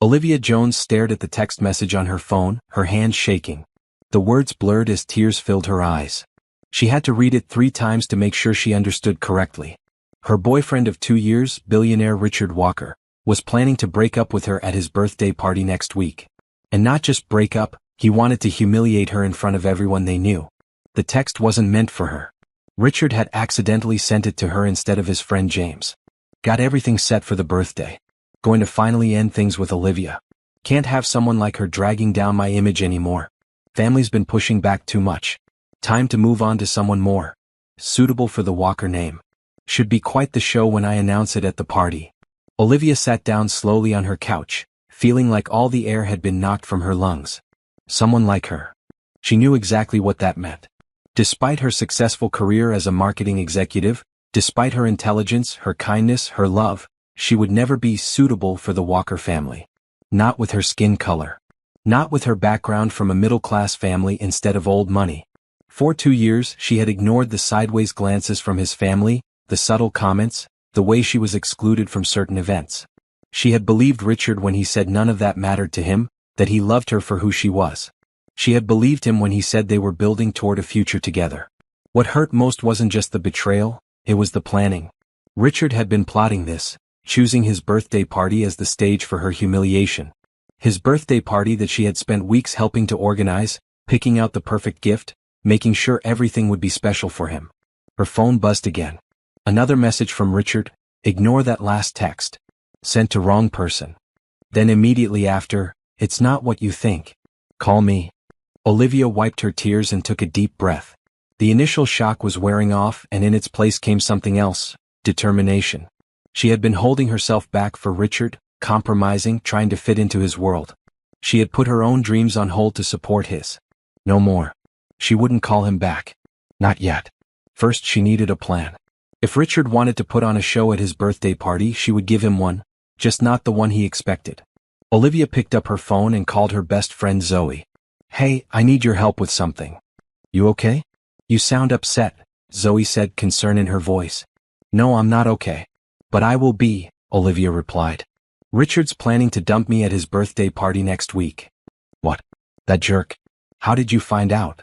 Olivia Jones stared at the text message on her phone, her hands shaking. The words blurred as tears filled her eyes. She had to read it 3 times to make sure she understood correctly. Her boyfriend of 2 years, billionaire Richard Walker, was planning to break up with her at his birthday party next week. And not just break up, he wanted to humiliate her in front of everyone they knew. The text wasn't meant for her. Richard had accidentally sent it to her instead of his friend James. Got everything set for the birthday. Going to finally end things with Olivia. Can't have someone like her dragging down my image anymore. Family's been pushing back too much. Time to move on to someone more suitable for the Walker name. Should be quite the show when I announce it at the party. Olivia sat down slowly on her couch, feeling like all the air had been knocked from her lungs. Someone like her. She knew exactly what that meant. Despite her successful career as a marketing executive, despite her intelligence, her kindness, her love, she would never be suitable for the Walker family. Not with her skin color. Not with her background from a middle-class family instead of old money. For 2 years, she had ignored the sideways glances from his family, the subtle comments, the way she was excluded from certain events. She had believed Richard when he said none of that mattered to him, that he loved her for who she was. She had believed him when he said they were building toward a future together. What hurt most wasn't just the betrayal, it was the planning. Richard had been plotting this, choosing his birthday party as the stage for her humiliation. His birthday party that she had spent weeks helping to organize, picking out the perfect gift, making sure everything would be special for him. Her phone buzzed again. Another message from Richard, ignore that last text. Sent to wrong person. Then immediately after, it's not what you think. Call me. Olivia wiped her tears and took a deep breath. The initial shock was wearing off and in its place came something else, determination. She had been holding herself back for Richard, compromising, trying to fit into his world. She had put her own dreams on hold to support his. No more. She wouldn't call him back. Not yet. First she needed a plan. If Richard wanted to put on a show at his birthday party, she would give him one, just not the one he expected. Olivia picked up her phone and called her best friend Zoe. Hey, I need your help with something. You okay? You sound upset, Zoe said, concern in her voice. No, I'm not okay. But I will be, Olivia replied. Richard's planning to dump me at his birthday party next week. What? That jerk. How did you find out?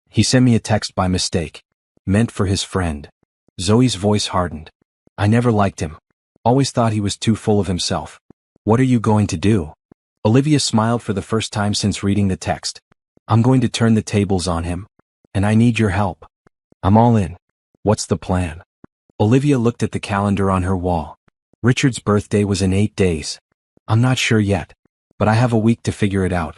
He sent me a text by mistake. Meant for his friend. Zoe's voice hardened. I never liked him. Always thought he was too full of himself. What are you going to do? Olivia smiled for the first time since reading the text. I'm going to turn the tables on him. And I need your help. I'm all in. What's the plan? Olivia looked at the calendar on her wall. Richard's birthday was in 8 days. I'm not sure yet. But I have a week to figure it out.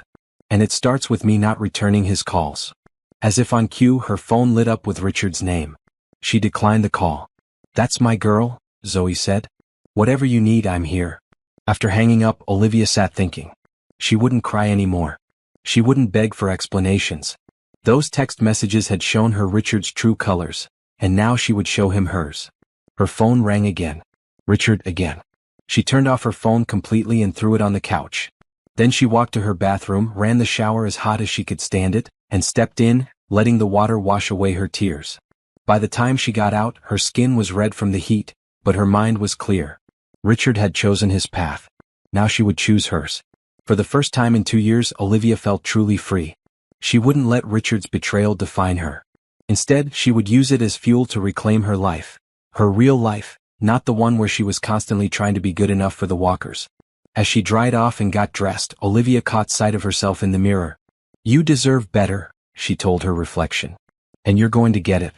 And it starts with me not returning his calls. As if on cue, her phone lit up with Richard's name. She declined the call. That's my girl, Zoe said. Whatever you need, I'm here. After hanging up, Olivia sat thinking. She wouldn't cry anymore. She wouldn't beg for explanations. Those text messages had shown her Richard's true colors, and now she would show him hers. Her phone rang again. Richard again. She turned off her phone completely and threw it on the couch. Then she walked to her bathroom, ran the shower as hot as she could stand it, and stepped in, letting the water wash away her tears. By the time she got out, her skin was red from the heat, but her mind was clear. Richard had chosen his path. Now she would choose hers. For the first time in 2 years, Olivia felt truly free. She wouldn't let Richard's betrayal define her. Instead, she would use it as fuel to reclaim her life. Her real life, not the one where she was constantly trying to be good enough for the Walkers. As she dried off and got dressed, Olivia caught sight of herself in the mirror. You deserve better, she told her reflection. And you're going to get it.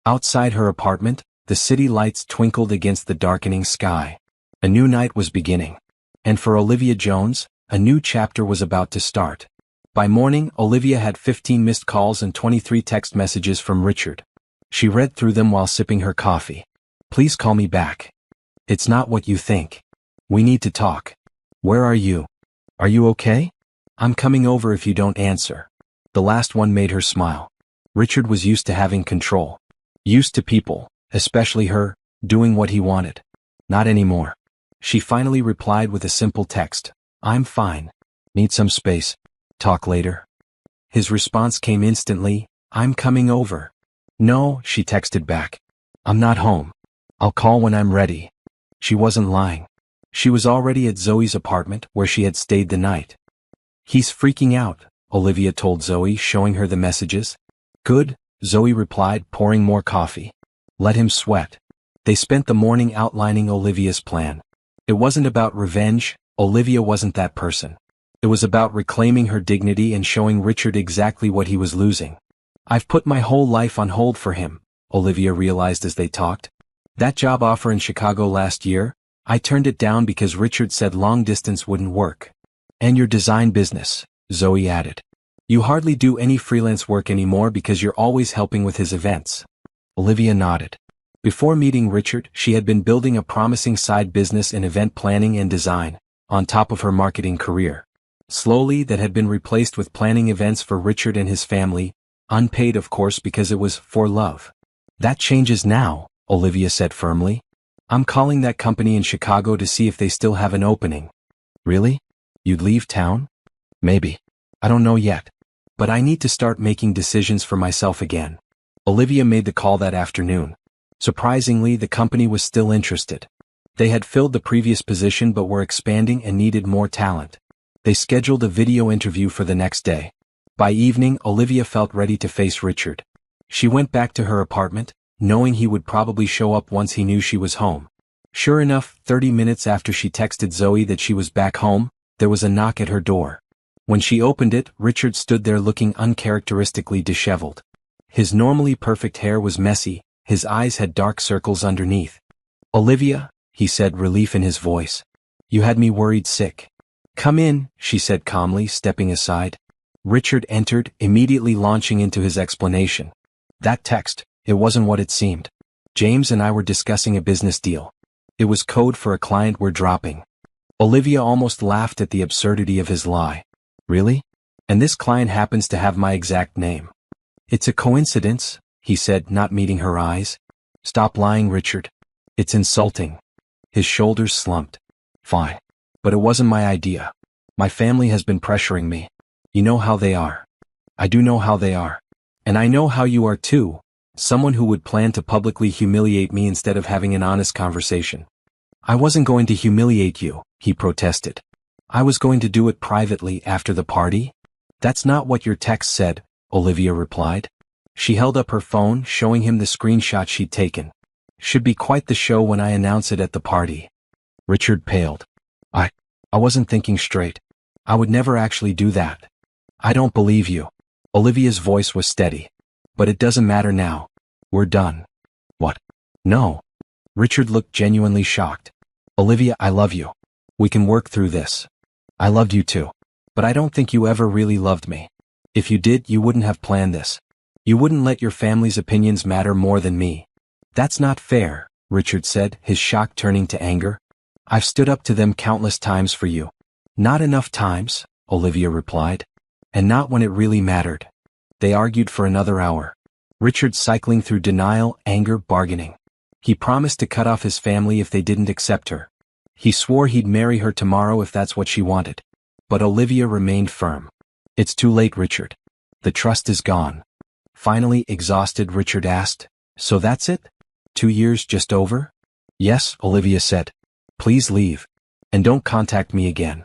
Outside her apartment, the city lights twinkled against the darkening sky. A new night was beginning. And for Olivia Jones, a new chapter was about to start. By morning, Olivia had 15 missed calls and 23 text messages from Richard. She read through them while sipping her coffee. Please call me back. It's not what you think. We need to talk. Where are you? Are you okay? I'm coming over if you don't answer. The last one made her smile. Richard was used to having control. Used to people, especially her, doing what he wanted. Not anymore. She finally replied with a simple text. I'm fine. Need some space. Talk later. His response came instantly. I'm coming over. No, she texted back. I'm not home. I'll call when I'm ready. She wasn't lying. She was already at Zoe's apartment where she had stayed the night. "He's freaking out," Olivia told Zoe, showing her the messages. "Good," Zoe replied, pouring more coffee. "Let him sweat." They spent the morning outlining Olivia's plan. It wasn't about revenge, Olivia wasn't that person. It was about reclaiming her dignity and showing Richard exactly what he was losing. "I've put my whole life on hold for him," Olivia realized as they talked. "That job offer in Chicago last year, I turned it down because Richard said long distance wouldn't work. And your design business," Zoe added. "You hardly do any freelance work anymore because you're always helping with his events." Olivia nodded. Before meeting Richard, she had been building a promising side business in event planning and design, on top of her marketing career. Slowly, that had been replaced with planning events for Richard and his family, unpaid of course because it was for love. "That changes now," Olivia said firmly. "I'm calling that company in Chicago to see if they still have an opening." "Really? You'd leave town?" "Maybe. I don't know yet. But I need to start making decisions for myself again." Olivia made the call that afternoon. Surprisingly, the company was still interested. They had filled the previous position but were expanding and needed more talent. They scheduled a video interview for the next day. By evening, Olivia felt ready to face Richard. She went back to her apartment, knowing he would probably show up once he knew she was home. Sure enough, 30 minutes after she texted Zoe that she was back home, there was a knock at her door. When she opened it, Richard stood there looking uncharacteristically disheveled. His normally perfect hair was messy, his eyes had dark circles underneath. "Olivia," he said, relief in his voice. "You had me worried sick." "Come in," she said calmly, stepping aside. Richard entered, immediately launching into his explanation. "That text, it wasn't what it seemed. James and I were discussing a business deal. It was code for a client we're dropping." Olivia almost laughed at the absurdity of his lie. "Really? And this client happens to have my exact name." "It's a coincidence," he said, not meeting her eyes. "Stop lying, Richard. It's insulting." His shoulders slumped. "Fine. But it wasn't my idea. My family has been pressuring me. You know how they are." "I do know how they are. And I know how you are too, someone who would plan to publicly humiliate me instead of having an honest conversation." "I wasn't going to humiliate you," he protested. "I was going to do it privately after the party." "That's not what your text said," Olivia replied. She held up her phone, showing him the screenshot she'd taken. "Should be quite the show when I announce it at the party." Richard paled. I wasn't thinking straight. I would never actually do that." "I don't believe you." Olivia's voice was steady. "But it doesn't matter now. We're done." "What? No." Richard looked genuinely shocked. "Olivia, I love you. We can work through this." "I loved you too. But I don't think you ever really loved me. If you did, you wouldn't have planned this. You wouldn't let your family's opinions matter more than me." "That's not fair," Richard said, his shock turning to anger. "I've stood up to them countless times for you." "Not enough times," Olivia replied. "And not when it really mattered." They argued for another hour. Richard cycling through denial, anger, bargaining. He promised to cut off his family if they didn't accept her. He swore he'd marry her tomorrow if that's what she wanted. But Olivia remained firm. "It's too late, Richard. The trust is gone." Finally exhausted, Richard asked, "So that's it? 2 years just over?" "Yes," Olivia said. "Please leave. And don't contact me again."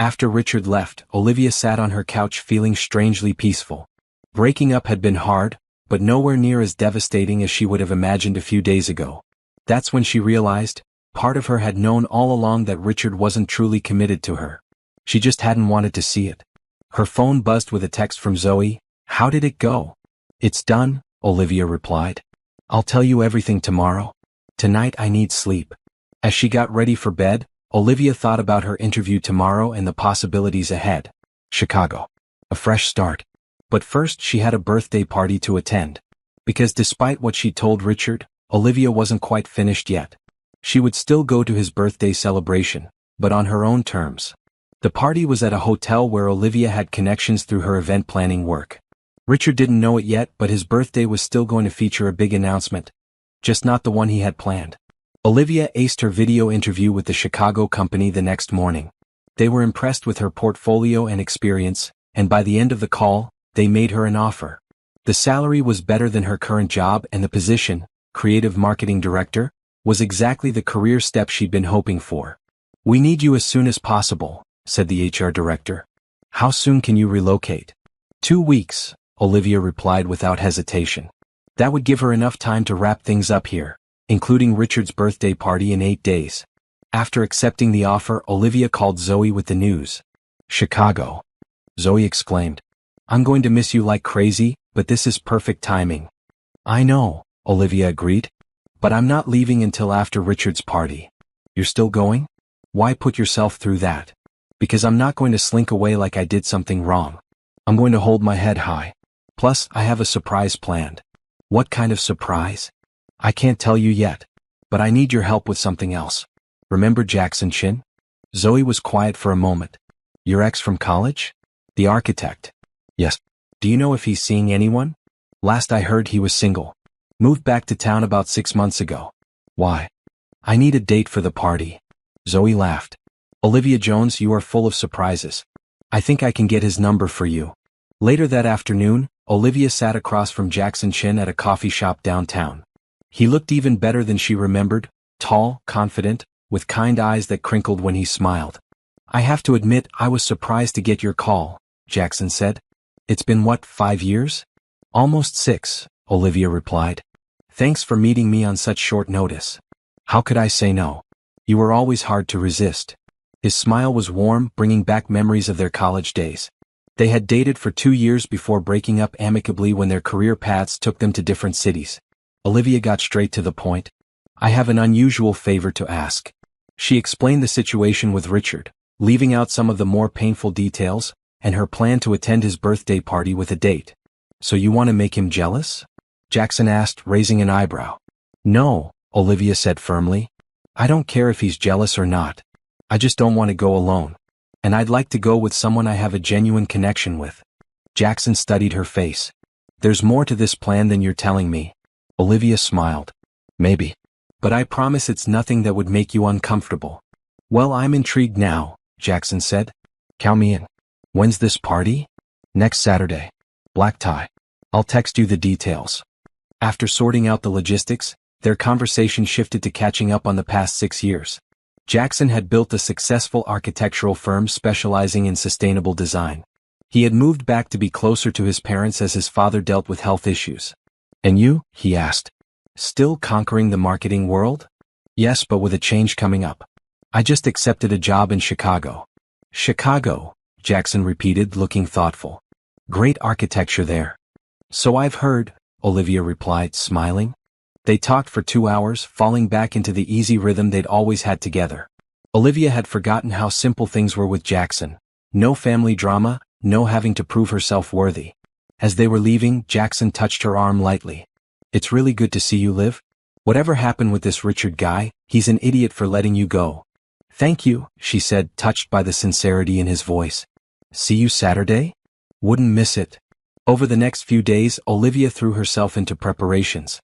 After Richard left, Olivia sat on her couch feeling strangely peaceful. Breaking up had been hard, but nowhere near as devastating as she would have imagined a few days ago. That's when she realized, part of her had known all along that Richard wasn't truly committed to her. She just hadn't wanted to see it. Her phone buzzed with a text from Zoe. "How did it go?" "It's done," Olivia replied. "I'll tell you everything tomorrow. Tonight I need sleep." As she got ready for bed, Olivia thought about her interview tomorrow and the possibilities ahead. Chicago. A fresh start. But first she had a birthday party to attend. Because despite what she told Richard, Olivia wasn't quite finished yet. She would still go to his birthday celebration, but on her own terms. The party was at a hotel where Olivia had connections through her event planning work. Richard didn't know it yet, but his birthday was still going to feature a big announcement. Just not the one he had planned. Olivia aced her video interview with the Chicago company the next morning. They were impressed with her portfolio and experience, and by the end of the call, they made her an offer. The salary was better than her current job, and the position, creative marketing director, was exactly the career step she'd been hoping for. We need you as soon as possible, said the HR director. How soon can you relocate? 2 weeks, Olivia replied without hesitation. That would give her enough time to wrap things up here, including Richard's birthday party in 8 days. After accepting the offer, Olivia called Zoe with the news. Chicago. Zoe exclaimed. I'm going to miss you like crazy, but this is perfect timing. I know, Olivia agreed. But I'm not leaving until after Richard's party. You're still going? Why put yourself through that? Because I'm not going to slink away like I did something wrong. I'm going to hold my head high. Plus, I have a surprise planned. What kind of surprise? I can't tell you yet. But I need your help with something else. Remember Jackson Chin? Zoe was quiet for a moment. Your ex from college? The architect. Yes. Do you know if he's seeing anyone? Last I heard he was single. Moved back to town about 6 months ago. Why? I need a date for the party. Zoe laughed. Olivia Jones, you are full of surprises. I think I can get his number for you. Later that afternoon, Olivia sat across from Jackson Chin at a coffee shop downtown. He looked even better than she remembered, tall, confident, with kind eyes that crinkled when he smiled. I have to admit I was surprised to get your call, Jackson said. It's been what, 5 years? Almost 6, Olivia replied. Thanks for meeting me on such short notice. How could I say no? You were always hard to resist. His smile was warm, bringing back memories of their college days. They had dated for 2 years before breaking up amicably when their career paths took them to different cities. Olivia got straight to the point. I have an unusual favor to ask. She explained the situation with Richard, leaving out some of the more painful details, and her plan to attend his birthday party with a date. So you want to make him jealous? Jackson asked, raising an eyebrow. No, Olivia said firmly. I don't care if he's jealous or not. I just don't want to go alone. And I'd like to go with someone I have a genuine connection with. Jackson studied her face. There's more to this plan than you're telling me. Olivia smiled. Maybe. But I promise it's nothing that would make you uncomfortable. Well, I'm intrigued now, Jackson said. Count me in. When's this party? Next Saturday. Black tie. I'll text you the details. After sorting out the logistics, their conversation shifted to catching up on the past 6 years. Jackson had built a successful architectural firm specializing in sustainable design. He had moved back to be closer to his parents as his father dealt with health issues. And you? He asked. Still conquering the marketing world? Yes, but with a change coming up. I just accepted a job in Chicago. Chicago, Jackson repeated, looking thoughtful. Great architecture there. So I've heard, Olivia replied, smiling. They talked for 2 hours, falling back into the easy rhythm they'd always had together. Olivia had forgotten how simple things were with Jackson. No family drama, no having to prove herself worthy. As they were leaving, Jackson touched her arm lightly. It's really good to see you, Liv. Whatever happened with this Richard guy, he's an idiot for letting you go. Thank you, she said, touched by the sincerity in his voice. See you Saturday? Wouldn't miss it. Over the next few days, Olivia threw herself into preparations.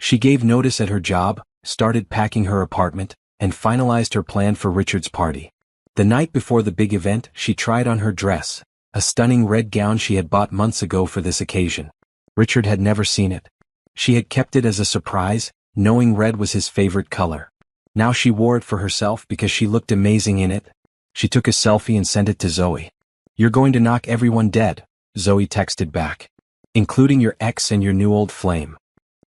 She gave notice at her job, started packing her apartment, and finalized her plan for Richard's party. The night before the big event, she tried on her dress, a stunning red gown she had bought months ago for this occasion. Richard had never seen it. She had kept it as a surprise, knowing red was his favorite color. Now she wore it for herself because she looked amazing in it. She took a selfie and sent it to Zoe. You're going to knock everyone dead, Zoe texted back. Including your ex and your new old flame.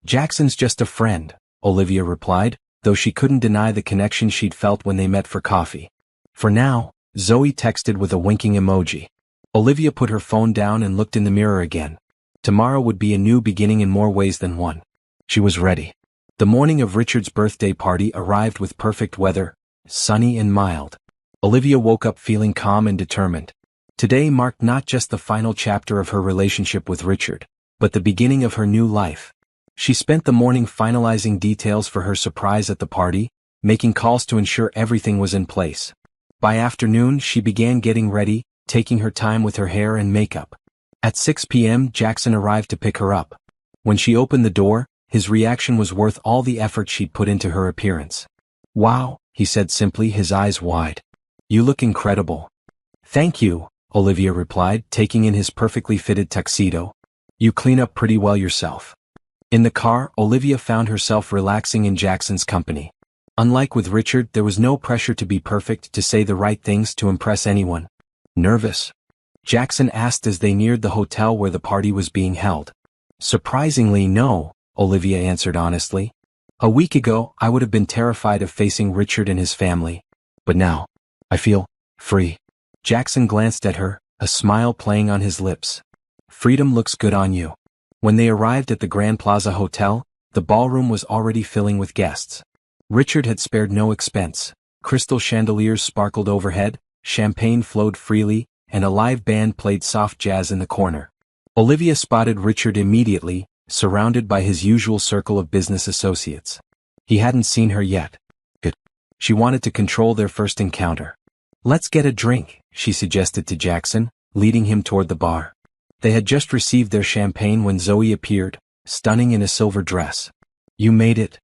Jackson's just a friend, Olivia replied, though she couldn't deny the connection she'd felt when they met for coffee. For now, Zoe texted with a winking emoji. Olivia put her phone down and looked in the mirror again. Tomorrow would be a new beginning in more ways than one. She was ready. The morning of Richard's birthday party arrived with perfect weather, sunny and mild. Olivia woke up feeling calm and determined. Today marked not just the final chapter of her relationship with Richard, but the beginning of her new life. She spent the morning finalizing details for her surprise at the party, making calls to ensure everything was in place. By afternoon, she began getting ready, taking her time with her hair and makeup. At 6 p.m., Jackson arrived to pick her up. When she opened the door, his reaction was worth all the effort she'd put into her appearance. Wow, he said simply, his eyes wide. You look incredible. Thank you, Olivia replied, taking in his perfectly fitted tuxedo. You clean up pretty well yourself. In the car, Olivia found herself relaxing in Jackson's company. Unlike with Richard, there was no pressure to be perfect, to say the right things, to impress anyone. Nervous? Jackson asked as they neared the hotel where the party was being held. Surprisingly, no, Olivia answered honestly. A week ago, I would have been terrified of facing Richard and his family. But now, I feel free. Jackson glanced at her, a smile playing on his lips. Freedom looks good on you. When they arrived at the Grand Plaza Hotel, the ballroom was already filling with guests. Richard had spared no expense. Crystal chandeliers sparkled overhead, champagne flowed freely, and a live band played soft jazz in the corner. Olivia spotted Richard immediately, surrounded by his usual circle of business associates. He hadn't seen her yet. Good. She wanted to control their first encounter. Let's get a drink, she suggested to Jackson, leading him toward the bar. They had just received their champagne when Zoe appeared, stunning in a silver dress. You made it.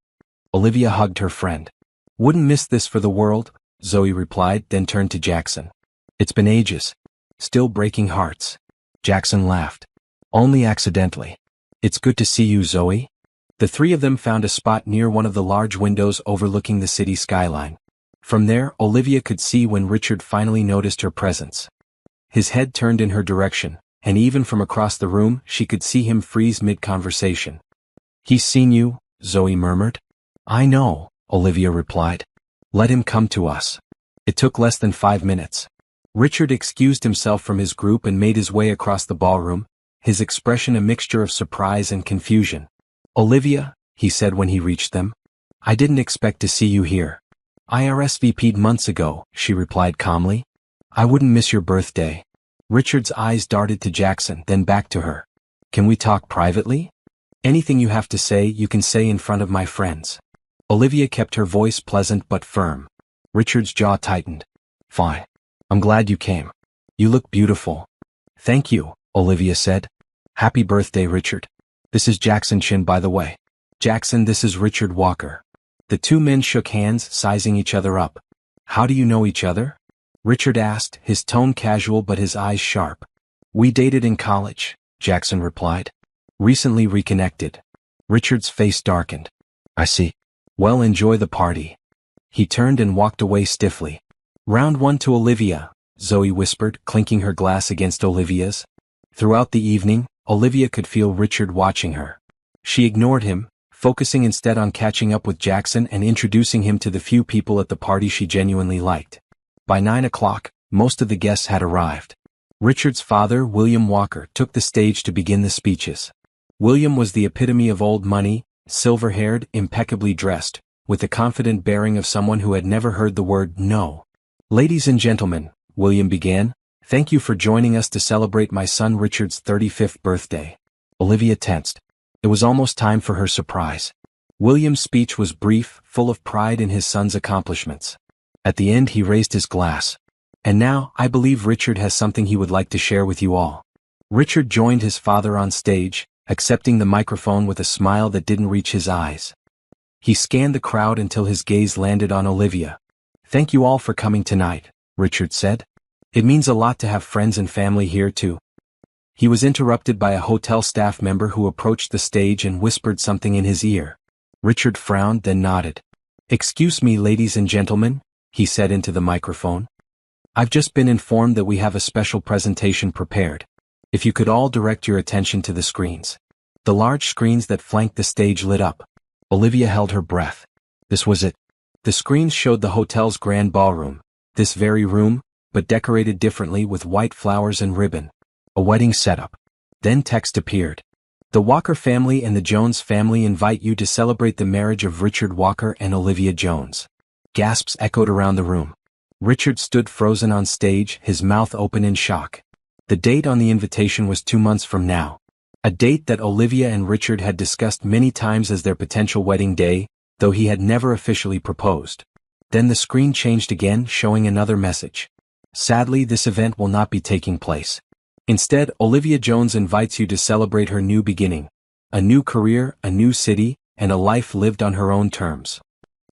Olivia hugged her friend. Wouldn't miss this for the world, Zoe replied, then turned to Jackson. It's been ages. Still breaking hearts. Jackson laughed. Only accidentally. It's good to see you, Zoe. The three of them found a spot near one of the large windows overlooking the city skyline. From there, Olivia could see when Richard finally noticed her presence. His head turned in her direction, and even from across the room, she could see him freeze mid-conversation. He's seen you, Zoe murmured. I know, Olivia replied. Let him come to us. It took less than 5 minutes. Richard excused himself from his group and made his way across the ballroom, his expression a mixture of surprise and confusion. Olivia, he said when he reached them. I didn't expect to see you here. I RSVP'd months ago, she replied calmly. I wouldn't miss your birthday. Richard's eyes darted to Jackson, then back to her. Can we talk privately? Anything you have to say, you can say in front of my friends. Olivia kept her voice pleasant but firm. Richard's jaw tightened. Fine. I'm glad you came. You look beautiful. Thank you, Olivia said. Happy birthday, Richard. This is Jackson Chin, by the way. Jackson, this is Richard Walker. The two men shook hands, sizing each other up. How do you know each other? Richard asked, his tone casual but his eyes sharp. We dated in college, Jackson replied. Recently reconnected. Richard's face darkened. I see. Well, enjoy the party. He turned and walked away stiffly. Round one to Olivia, Zoe whispered, clinking her glass against Olivia's. Throughout the evening, Olivia could feel Richard watching her. She ignored him, focusing instead on catching up with Jackson and introducing him to the few people at the party she genuinely liked. By 9 o'clock, most of the guests had arrived. Richard's father, William Walker, took the stage to begin the speeches. William was the epitome of old money, silver-haired, impeccably dressed, with the confident bearing of someone who had never heard the word no. Ladies and gentlemen, William began, thank you for joining us to celebrate my son Richard's 35th birthday. Olivia tensed. It was almost time for her surprise. William's speech was brief, full of pride in his son's accomplishments. At the end he raised his glass. And now, I believe Richard has something he would like to share with you all. Richard joined his father on stage, accepting the microphone with a smile that didn't reach his eyes. He scanned the crowd until his gaze landed on Olivia. Thank you all for coming tonight, Richard said. It means a lot to have friends and family here too. He was interrupted by a hotel staff member who approached the stage and whispered something in his ear. Richard frowned, then nodded. Excuse me, ladies and gentlemen, he said into the microphone. I've just been informed that we have a special presentation prepared. If you could all direct your attention to the screens. The large screens that flanked the stage lit up. Olivia held her breath. This was it. The screens showed the hotel's grand ballroom, this very room, but decorated differently with white flowers and ribbon. A wedding setup. Then text appeared. The Walker family and the Jones family invite you to celebrate the marriage of Richard Walker and Olivia Jones. Gasps echoed around the room. Richard stood frozen on stage, his mouth open in shock. The date on the invitation was 2 months from now. A date that Olivia and Richard had discussed many times as their potential wedding day, though he had never officially proposed. Then the screen changed again, showing another message. Sadly, this event will not be taking place. Instead, Olivia Jones invites you to celebrate her new beginning. A new career, a new city, and a life lived on her own terms.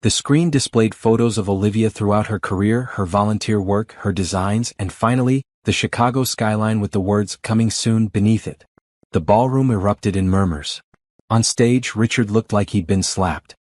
The screen displayed photos of Olivia throughout her career, her volunteer work, her designs, and finally, the Chicago skyline with the words "Coming soon" beneath it. The ballroom erupted in murmurs. On stage, Richard looked like he'd been slapped.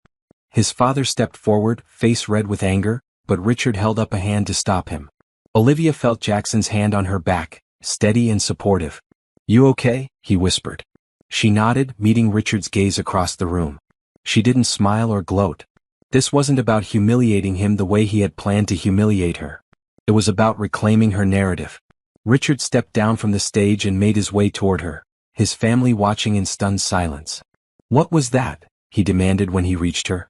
His father stepped forward, face red with anger, but Richard held up a hand to stop him. Olivia felt Jackson's hand on her back, steady and supportive. "You okay?" he whispered. She nodded, meeting Richard's gaze across the room. She didn't smile or gloat. This wasn't about humiliating him the way he had planned to humiliate her. It was about reclaiming her narrative. Richard stepped down from the stage and made his way toward her, his family watching in stunned silence. "What was that?" he demanded when he reached her.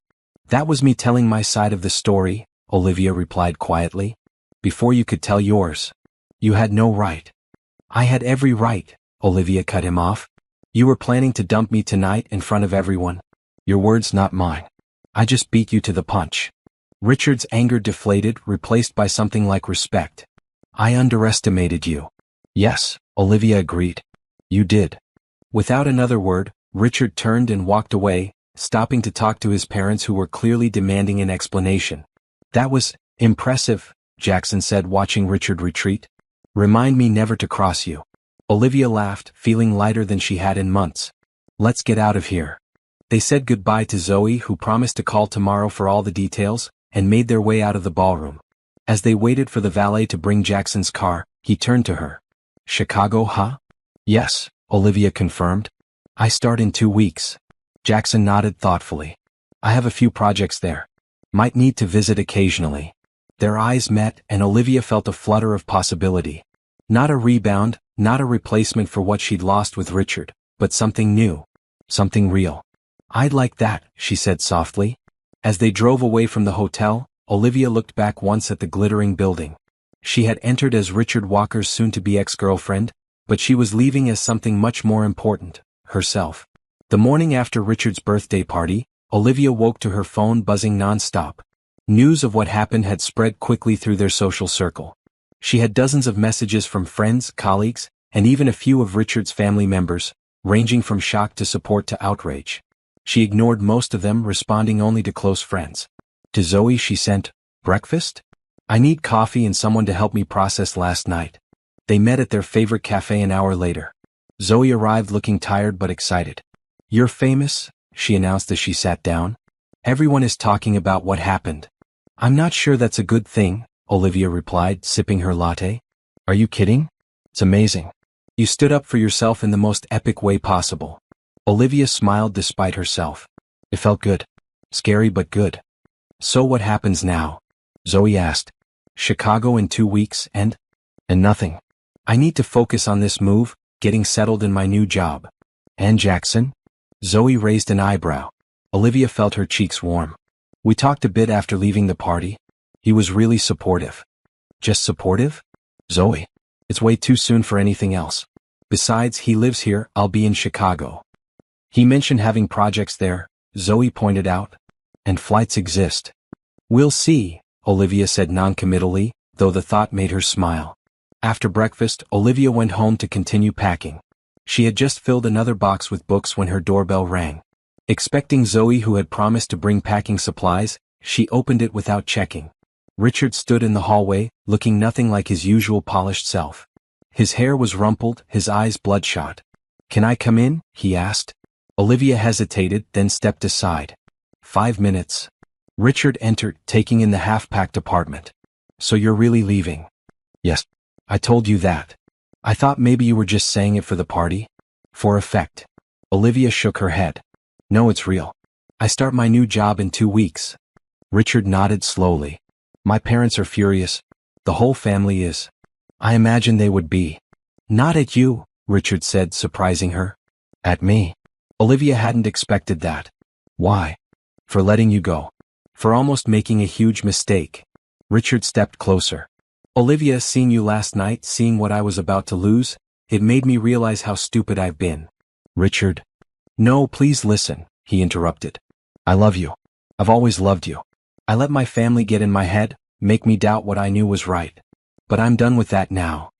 "That was me telling my side of the story," Olivia replied quietly. "Before you could tell yours. You had no right." "I had every right," Olivia cut him off. "You were planning to dump me tonight in front of everyone. Your words, not mine. I just beat you to the punch." Richard's anger deflated, replaced by something like respect. "I underestimated you." "Yes," Olivia agreed. "You did." Without another word, Richard turned and walked away, stopping to talk to his parents who were clearly demanding an explanation. "That was impressive," Jackson said, watching Richard retreat. "Remind me never to cross you." Olivia laughed, feeling lighter than she had in months. "Let's get out of here." They said goodbye to Zoe, who promised to call tomorrow for all the details, and made their way out of the ballroom. As they waited for the valet to bring Jackson's car, he turned to her. "Chicago, huh?" "Yes," Olivia confirmed. "I start in 2 weeks." Jackson nodded thoughtfully. "I have a few projects there. Might need to visit occasionally." Their eyes met, and Olivia felt a flutter of possibility. Not a rebound, not a replacement for what she'd lost with Richard, but something new. Something real. "I'd like that," she said softly. As they drove away from the hotel, Olivia looked back once at the glittering building. She had entered as Richard Walker's soon-to-be ex-girlfriend, but she was leaving as something much more important, herself. The morning after Richard's birthday party, Olivia woke to her phone buzzing non-stop. News of what happened had spread quickly through their social circle. She had dozens of messages from friends, colleagues, and even a few of Richard's family members, ranging from shock to support to outrage. She ignored most of them, responding only to close friends. To Zoe she sent, "Breakfast? I need coffee and someone to help me process last night." They met at their favorite cafe an hour later. Zoe arrived looking tired but excited. "You're famous," she announced as she sat down. "Everyone is talking about what happened." "I'm not sure that's a good thing," Olivia replied, sipping her latte. "Are you kidding? It's amazing. You stood up for yourself in the most epic way possible." Olivia smiled despite herself. It felt good. Scary but good. "So what happens now?" Zoe asked. "Chicago in 2 weeks and nothing. I need to focus on this move, getting settled in my new job." "And Jackson?" Zoe raised an eyebrow. Olivia felt her cheeks warm. "We talked a bit after leaving the party. He was really supportive." "Just supportive?" "Zoe. It's way too soon for anything else. Besides, he lives here, I'll be in Chicago." "He mentioned having projects there," Zoe pointed out. "And flights exist." "We'll see," Olivia said noncommittally, though the thought made her smile. After breakfast, Olivia went home to continue packing. She had just filled another box with books when her doorbell rang. Expecting Zoe, who had promised to bring packing supplies, she opened it without checking. Richard stood in the hallway, looking nothing like his usual polished self. His hair was rumpled, his eyes bloodshot. "Can I come in?" he asked. Olivia hesitated, then stepped aside. 5 minutes. Richard entered, taking in the half-packed apartment. "So you're really leaving?" "Yes. I told you that. I thought maybe you were just saying it for the party." "For effect." Olivia shook her head. "No, it's real. I start my new job in 2 weeks." Richard nodded slowly. "My parents are furious. The whole family is." "I imagine they would be." "Not at you," Richard said, surprising her. "At me?" Olivia hadn't expected that. "Why?" "For letting you go. For almost making a huge mistake." Richard stepped closer. "Olivia, seeing you last night, seeing what I was about to lose, it made me realize how stupid I've been." "Richard." "No, please listen," he interrupted. "I love you. I've always loved you. I let my family get in my head, make me doubt what I knew was right. But I'm done with that now."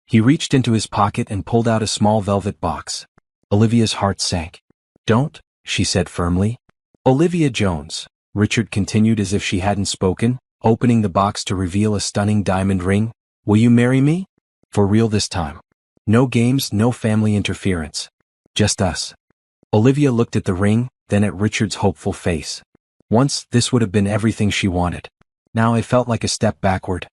He reached into his pocket and pulled out a small velvet box. Olivia's heart sank. "Don't," she said firmly. "Olivia Jones," Richard continued as if she hadn't spoken, opening the box to reveal a stunning diamond ring. "Will you marry me? For real this time. No games, no family interference. Just us." Olivia looked at the ring, then at Richard's hopeful face. Once, this would have been everything she wanted. Now I felt like a step backward.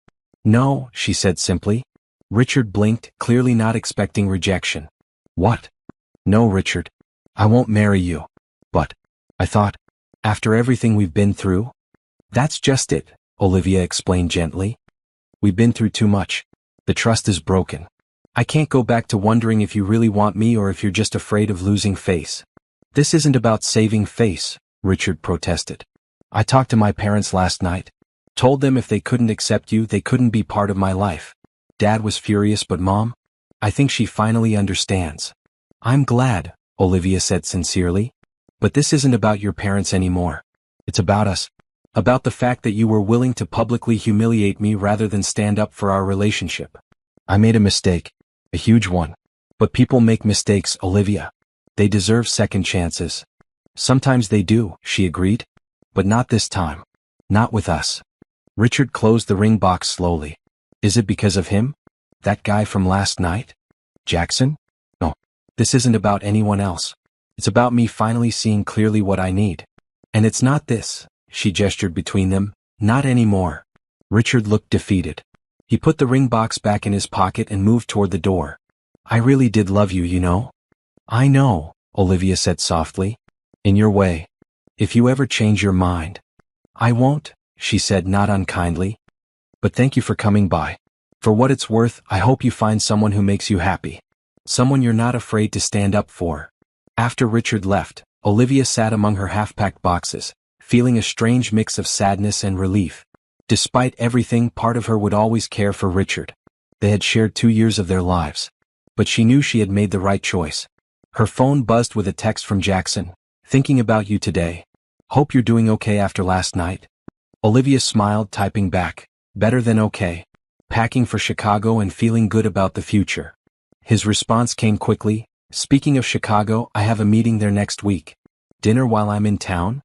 No, she said simply. Richard blinked, clearly not expecting rejection. What? No, Richard. I won't marry you. But, I thought, after everything we've been through? That's just it, Olivia explained gently. We've been through too much. The trust is broken. I can't go back to wondering if you really want me or if you're just afraid of losing face. This isn't about saving face, Richard protested. I talked to my parents last night. Told them if they couldn't accept you, they couldn't be part of my life. Dad was furious, but Mom? I think she finally understands. I'm glad, Olivia said sincerely. But this isn't about your parents anymore. It's about us. About the fact that you were willing to publicly humiliate me rather than stand up for our relationship. I made a mistake. A huge one. But people make mistakes, Olivia. They deserve second chances. Sometimes they do, she agreed. But not this time. Not with us. Richard closed the ring box slowly. Is it because of him? That guy from last night? Jackson? No. This isn't about anyone else. It's about me finally seeing clearly what I need. And it's not this, she gestured between them, not anymore. Richard looked defeated. He put the ring box back in his pocket and moved toward the door. I really did love you, you know? I know, Olivia said softly. In your way. If you ever change your mind. I won't, she said not unkindly. But thank you for coming by. For what it's worth, I hope you find someone who makes you happy. Someone you're not afraid to stand up for. After Richard left, Olivia sat among her half-packed boxes, feeling a strange mix of sadness and relief. Despite everything, part of her would always care for Richard. They had shared 2 years of their lives. But she knew she had made the right choice. Her phone buzzed with a text from Jackson. Thinking about you today. Hope you're doing okay after last night. Olivia smiled, typing back. Better than okay. Packing for Chicago and feeling good about the future. His response came quickly. Speaking of Chicago, I have a meeting there next week. Dinner while I'm in town?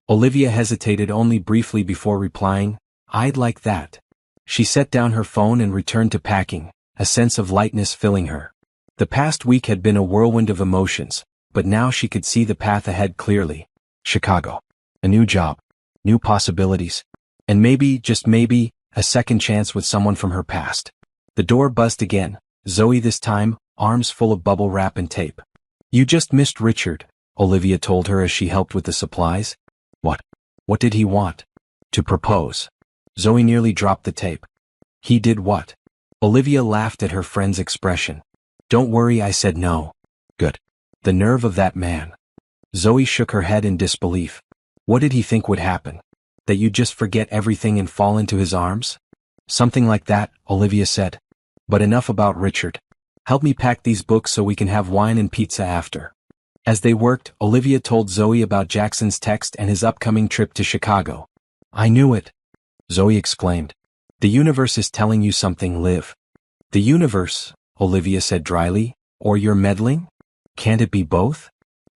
Olivia hesitated only briefly before replying. I'd like that. She set down her phone and returned to packing, a sense of lightness filling her. The past week had been a whirlwind of emotions, but now she could see the path ahead clearly. Chicago. A new job. New possibilities. And maybe, just maybe, a second chance with someone from her past. The door buzzed again. Zoe this time, arms full of bubble wrap and tape. You just missed Richard, Olivia told her as she helped with the supplies. What? What did he want? To propose. Zoe nearly dropped the tape. He did what? Olivia laughed at her friend's expression. Don't worry, I said no. Good. The nerve of that man. Zoe shook her head in disbelief. What did he think would happen? That you'd just forget everything and fall into his arms? Something like that, Olivia said. But enough about Richard. Help me pack these books so we can have wine and pizza after. As they worked, Olivia told Zoe about Jackson's text and his upcoming trip to Chicago. I knew it. Zoe exclaimed. The universe is telling you something, Liv. The universe, Olivia said dryly, or you're meddling? Can't it be both?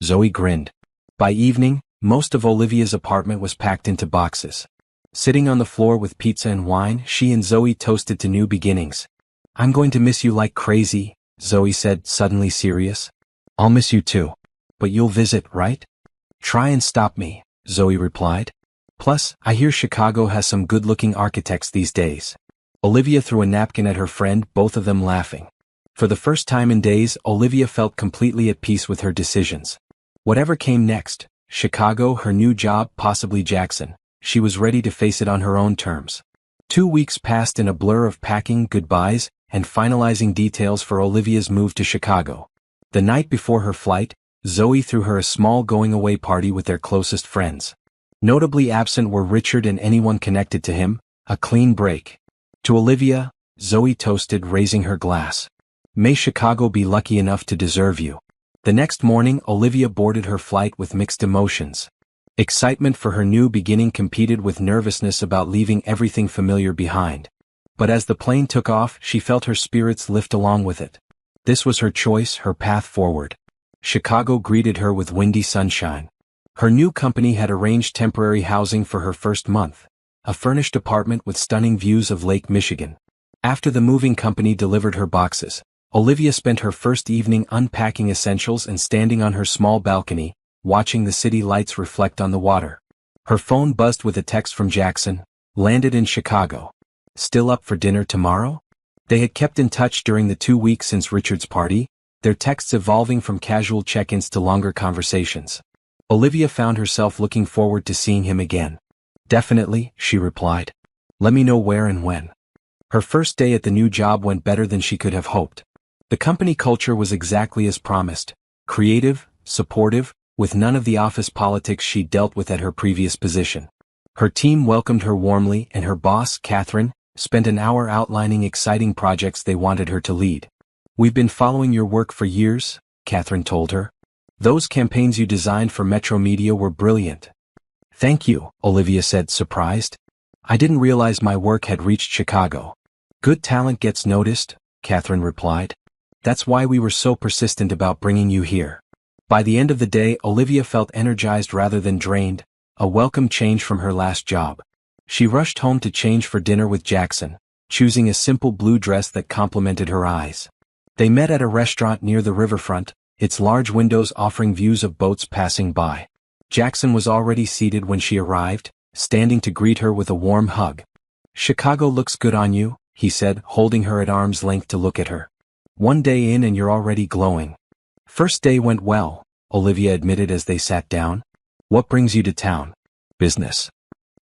Zoe grinned. By evening, most of Olivia's apartment was packed into boxes. Sitting on the floor with pizza and wine, she and Zoe toasted to new beginnings. I'm going to miss you like crazy, Zoe said, suddenly serious. I'll miss you too. But you'll visit, right? Try and stop me, Zoe replied. Plus, I hear Chicago has some good-looking architects these days. Olivia threw a napkin at her friend, both of them laughing. For the first time in days, Olivia felt completely at peace with her decisions. Whatever came next, Chicago, her new job, possibly Jackson, she was ready to face it on her own terms. 2 weeks passed in a blur of packing, goodbyes, and finalizing details for Olivia's move to Chicago. The night before her flight, Zoe threw her a small going-away party with their closest friends. Notably absent were Richard and anyone connected to him, a clean break. To Olivia, Zoe toasted, raising her glass. May Chicago be lucky enough to deserve you. The next morning, Olivia boarded her flight with mixed emotions. Excitement for her new beginning competed with nervousness about leaving everything familiar behind. But as the plane took off, she felt her spirits lift along with it. This was her choice, her path forward. Chicago greeted her with windy sunshine. Her new company had arranged temporary housing for her first month, a furnished apartment with stunning views of Lake Michigan. After the moving company delivered her boxes, Olivia spent her first evening unpacking essentials and standing on her small balcony, watching the city lights reflect on the water. Her phone buzzed with a text from Jackson. Landed in Chicago. Still up for dinner tomorrow? They had kept in touch during the 2 weeks since Richard's party, their texts evolving from casual check-ins to longer conversations. Olivia found herself looking forward to seeing him again. Definitely, she replied. Let me know where and when. Her first day at the new job went better than she could have hoped. The company culture was exactly as promised, creative, supportive, with none of the office politics she'd dealt with at her previous position. Her team welcomed her warmly and her boss, Catherine, spent an hour outlining exciting projects they wanted her to lead. We've been following your work for years, Catherine told her. Those campaigns you designed for Metro Media were brilliant. Thank you, Olivia said, surprised. I didn't realize my work had reached Chicago. Good talent gets noticed, Catherine replied. That's why we were so persistent about bringing you here. By the end of the day, Olivia felt energized rather than drained, a welcome change from her last job. She rushed home to change for dinner with Jackson, choosing a simple blue dress that complemented her eyes. They met at a restaurant near the riverfront, its large windows offering views of boats passing by. Jackson was already seated when she arrived, standing to greet her with a warm hug. Chicago looks good on you, he said, holding her at arm's length to look at her. One day in and you're already glowing. First day went well, Olivia admitted as they sat down. What brings you to town? Business.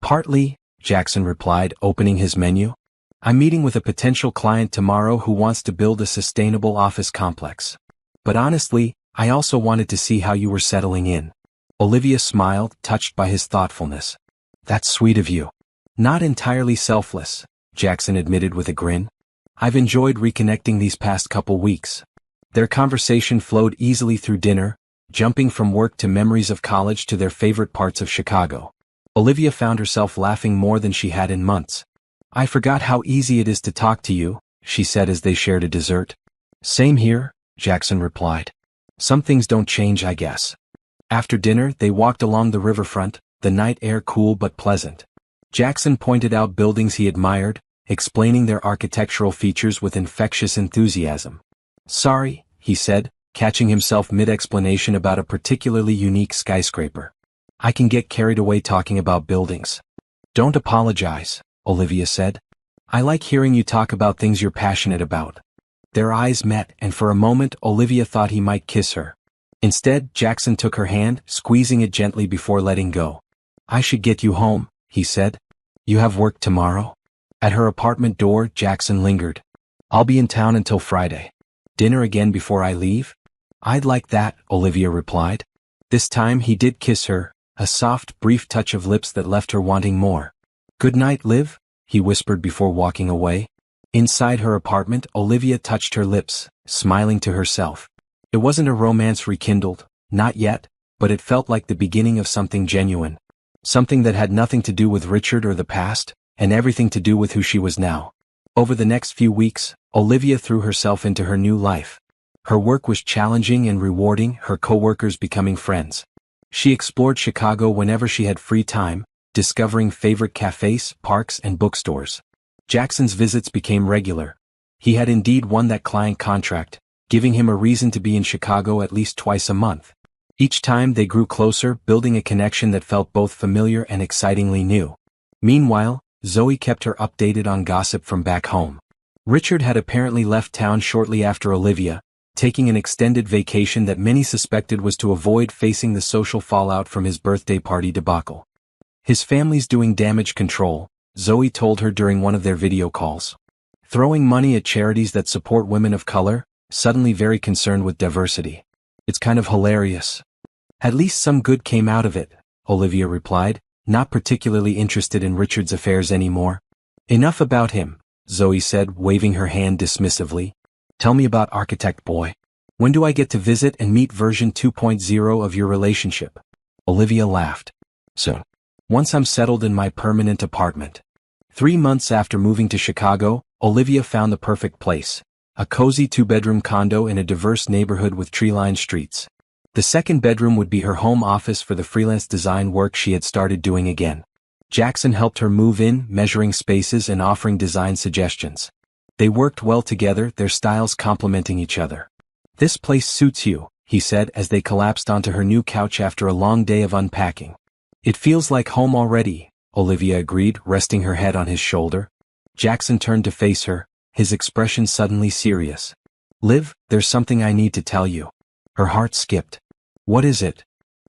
Partly, Jackson replied, opening his menu. I'm meeting with a potential client tomorrow who wants to build a sustainable office complex. But honestly, I also wanted to see how you were settling in. Olivia smiled, touched by his thoughtfulness. That's sweet of you. Not entirely selfless, Jackson admitted with a grin. I've enjoyed reconnecting these past couple weeks. Their conversation flowed easily through dinner, jumping from work to memories of college to their favorite parts of Chicago. Olivia found herself laughing more than she had in months. I forgot how easy it is to talk to you, she said as they shared a dessert. Same here, Jackson replied. Some things don't change, I guess. After dinner, they walked along the riverfront, the night air cool but pleasant. Jackson pointed out buildings he admired, explaining their architectural features with infectious enthusiasm. Sorry, he said, catching himself mid-explanation about a particularly unique skyscraper. I can get carried away talking about buildings. Don't apologize, Olivia said. I like hearing you talk about things you're passionate about. Their eyes met, and for a moment Olivia thought he might kiss her. Instead, Jackson took her hand, squeezing it gently before letting go. I should get you home, he said. You have work tomorrow? At her apartment door, Jackson lingered. I'll be in town until Friday. Dinner again before I leave? I'd like that, Olivia replied. This time he did kiss her, a soft, brief touch of lips that left her wanting more. Good night, Liv, he whispered before walking away. Inside her apartment, Olivia touched her lips, smiling to herself. It wasn't a romance rekindled, not yet, but it felt like the beginning of something genuine. Something that had nothing to do with Richard or the past, and everything to do with who she was now. Over the next few weeks, Olivia threw herself into her new life. Her work was challenging and rewarding, her co-workers becoming friends. She explored Chicago whenever she had free time, discovering favorite cafes, parks, and bookstores. Jackson's visits became regular. He had indeed won that client contract, giving him a reason to be in Chicago at least twice a month. Each time they grew closer, building a connection that felt both familiar and excitingly new. Meanwhile, Zoe kept her updated on gossip from back home. Richard had apparently left town shortly after Olivia, taking an extended vacation that many suspected was to avoid facing the social fallout from his birthday party debacle. His family's doing damage control, Zoe told her during one of their video calls. Throwing money at charities that support women of color, suddenly very concerned with diversity. It's kind of hilarious. At least some good came out of it, Olivia replied, not particularly interested in Richard's affairs anymore. Enough about him, Zoe said, waving her hand dismissively. Tell me about Architect Boy. When do I get to visit and meet version 2.0 of your relationship? Olivia laughed. Soon. Once I'm settled in my permanent apartment. 3 months after moving to Chicago, Olivia found the perfect place. A cozy 2-bedroom condo in a diverse neighborhood with tree-lined streets. The second bedroom would be her home office for the freelance design work she had started doing again. Jackson helped her move in, measuring spaces and offering design suggestions. They worked well together, their styles complementing each other. This place suits you, he said as they collapsed onto her new couch after a long day of unpacking. It feels like home already, Olivia agreed, resting her head on his shoulder. Jackson turned to face her, his expression suddenly serious. Liv, there's something I need to tell you. Her heart skipped. What is it?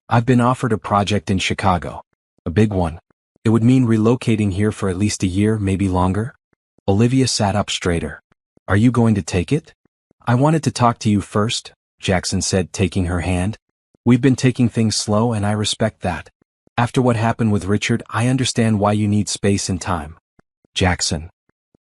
I've been offered a project in Chicago. A big one. It would mean relocating here for at least a year, maybe longer? Olivia sat up straighter. Are you going to take it? I wanted to talk to you first, Jackson said, taking her hand. We've been taking things slow and I respect that. After what happened with Richard, I understand why you need space and time. Jackson.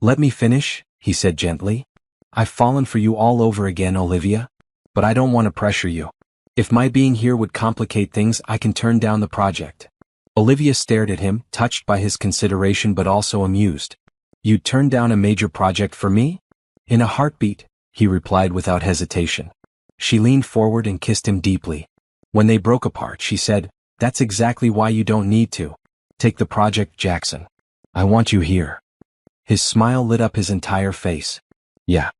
Let me finish, he said gently. I've fallen for you all over again, Olivia. But I don't want to pressure you. If my being here would complicate things, I can turn down the project. Olivia stared at him, touched by his consideration but also amused. You'd turn down a major project for me? In a heartbeat, he replied without hesitation. She leaned forward and kissed him deeply. When they broke apart, she said, That's exactly why you don't need to. Take the project, Jackson. I want you here. His smile lit up his entire face. Yeah,